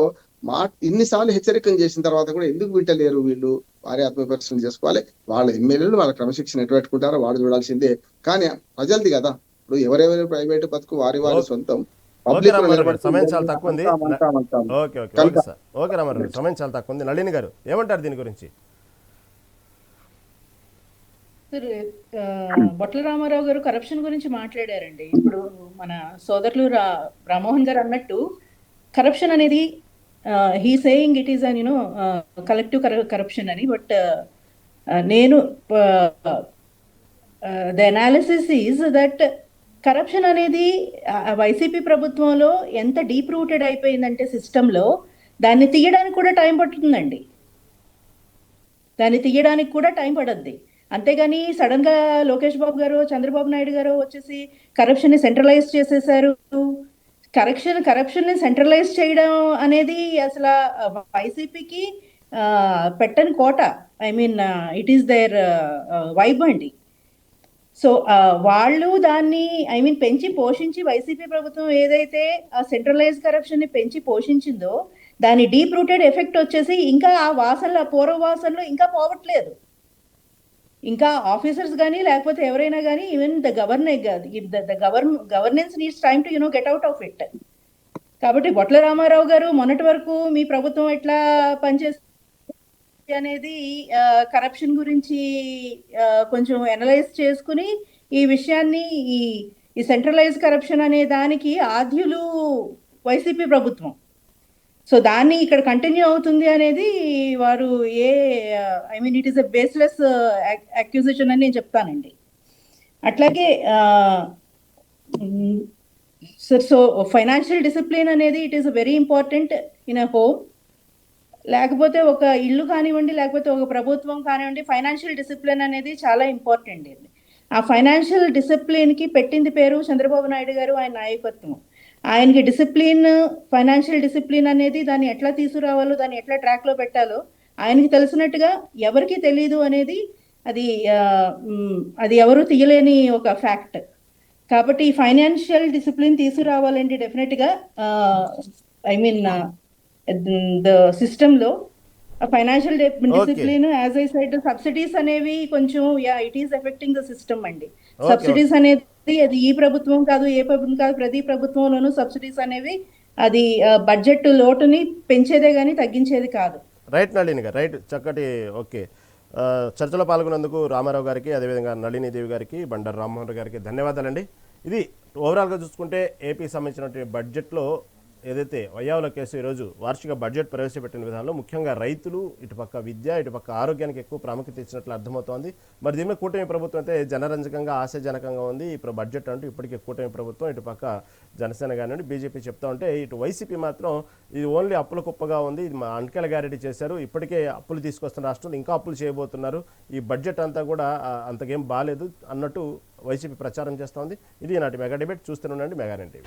ఇన్నిసార్లు హెచ్చరికలు చేసిన తర్వాత కూడా ఎందుకు వింటలేరు వీళ్ళు? వారి ఆత్మపరిశీలన చేసుకోవాలి. వాళ్ళ ఎమ్మెల్యేలు వాళ్ళ క్రమశిక్షణ ఎటు పెట్టుకుంటారో వాళ్ళు చూడాల్సిందే. కానీ ప్రజలది కదా, ఇప్పుడు ఎవరెవరి ప్రైవేట్ బతుకు వారి సొంతం. ఓకే రామారావు గారు, సమయం చాలా తక్కువ ఉంది. Okay okay okay sir, okay Ramarao గారు, సమయం చాలా తక్కువ ఉంది. నళిని గారు ఏమంటారు దీని గురించి? సార్, బొట్ల రామారావు గారు కరప్షన్ గురించి మాట్లాడారండి. ఇప్పుడు మన సోదరులు రామ్మోహన్ గారు అన్నట్టు కరప్షన్ అనేది he saying it is an you know collective corruption అని. బట్ నేను the analysis is that corruption అనేది వైసీపీ ప్రభుత్వంలో ఎంత డీప్ రూటెడ్ అయిపోయిందంటే సిస్టంలో, దాన్ని తీయడానికి కూడా టైం పడుతుందండి. దాన్ని తీయడానికి కూడా టైం పడద్ది. అంతేగాని సడన్ గా లోకేష్ బాబు గారు, చంద్రబాబు నాయుడు గారు వచ్చేసి కరప్షన్ ని సెంట్రలైజ్ చేసేసారు. కరప్షన్ ని సెంట్రలైజ్ చేయడం అనేది అసలు వైసీపీకి పెట్టని కోట. I mean it is their vibe అండి. సో వాళ్ళు దాన్ని పెంచి పోషించి, వైసీపీ ప్రభుత్వం ఏదైతే ఆ సెంట్రలైజ్ కరప్షన్ ని పెంచి పోషించిందో దాని డీప్ రూటెడ్ ఎఫెక్ట్ వచ్చేసి ఇంకా ఆ వాసనలు, ఆ పూర్వ వాసనలు ఇంకా పోవట్లేదు. ఇంకా ఆఫీసర్స్ కానీ లేకపోతే ఎవరైనా కానీ, even the governance needs time to get out of it. కాబట్టి బొట్ల రామారావు గారు మొన్నటి వరకు మీ ప్రభుత్వం ఎట్లా పనిచేస్తుంది అనేది కరప్షన్ గురించి కొంచెం అనలైజ్ చేసుకుని ఈ విషయాన్ని, ఈ సెంట్రలైజ్ కరప్షన్ అనే దానికి ఆద్యులు వైసీపీ ప్రభుత్వం. సో దాన్ని ఇక్కడ కంటిన్యూ అవుతుంది అనేది వారు ఇట్ ఈస్ ఎ బేస్లెస్ అక్యూజిషన్ అని నేను చెప్తానండి. అట్లాగే సో ఫైనాన్షియల్ డిసిప్లిన్ అనేది it is very important in a home. లేకపోతే ఒక ఇల్లు కానివ్వండి, లేకపోతే ఒక ప్రభుత్వం కానివ్వండి, ఫైనాన్షియల్ డిసిప్లిన్ అనేది చాలా ఇంపార్టెంట్ అండి. ఆ ఫైనాన్షియల్ డిసిప్లిన్కి పెట్టింది పేరు చంద్రబాబు నాయుడు గారు, ఆయన నాయకత్వం. ఆయనకి డిసిప్లిన్, ఫైనాన్షియల్ డిసిప్లిన్ అనేది దాన్ని ఎట్లా తీసుకురావాలో, దాన్ని ఎట్లా ట్రాక్లో పెట్టాలో ఆయనకి తెలిసినట్టుగా ఎవరికి తెలియదు అనేది అది ఎవరు తీయలేని ఒక ఫ్యాక్ట్. కాబట్టి ఈ ఫైనాన్షియల్ డిసిప్లిన్ తీసుకురావాలంటే డెఫినెట్గా ద సిస్టంలో financial discipline, as I side, subsidies అనేవి కొంచెం it is affecting the system అండి. సబ్సిడీస్ అనేది అది ఈ ప్రభుత్వం కాదు, ఏ ప్రభుత్వం కాదు, ప్రతి ప్రభుత్వంలోనూ సబ్సిడీస్ అనేవి అది బడ్జెట్ లోటుని పెంచేదే కానీ తగ్గించేది కాదు. రైట్ నళిని గారు, రైట్, చక్కటి ఓకే. చర్చలో పాల్గొన్నందుకు రామారావు గారికి, అదేవిధంగా నళిని దేవి గారికి, బండారు రామ్మోహన్ గారికి ధన్యవాదాలండి. ఇది ఓవరాల్గా చూసుకుంటే ఏపీ సంబంధించినటువంటి బడ్జెట్లో ఏదైతే వయ్యావుల కేసు ఈరోజు వార్షిక బడ్జెట్ ప్రవేశపెట్టిన విధానంలో ముఖ్యంగా రైతులు, ఇటుపక్క విద్య, ఇటుపక్క ఆరోగ్యానికి ఎక్కువ ప్రాముఖ్యత ఇచ్చినట్లు అర్థమవుతోంది. మరి దీని కూటమి ప్రభుత్వం అయితే జనరంజకంగా, ఆశాజనకంగా ఉంది. ఇప్పుడు బడ్జెట్ అంటూ ఇప్పటికే కూటమి ప్రభుత్వం, ఇటుపక్క జనసేన కానివ్వండి, బీజేపీ చెప్తా ఉంటే, ఇటు వైసీపీ మాత్రం ఇది ఓన్లీ అప్పుల కుప్పగా ఉంది, ఇది మా అంకెల గ్యారెంటీ చేశారు, ఇప్పటికే అప్పులు తీసుకొస్తున్న రాష్ట్రాలు ఇంకా అప్పులు చేయబోతున్నారు, ఈ బడ్జెట్ అంతా కూడా అంతకేం బాగాలేదు అన్నట్టు వైసీపీ ప్రచారం చేస్తోంది. ఇది నాటి మెగా డిబేట్. చూస్తూనే ఉండండి మెగా టీవీ.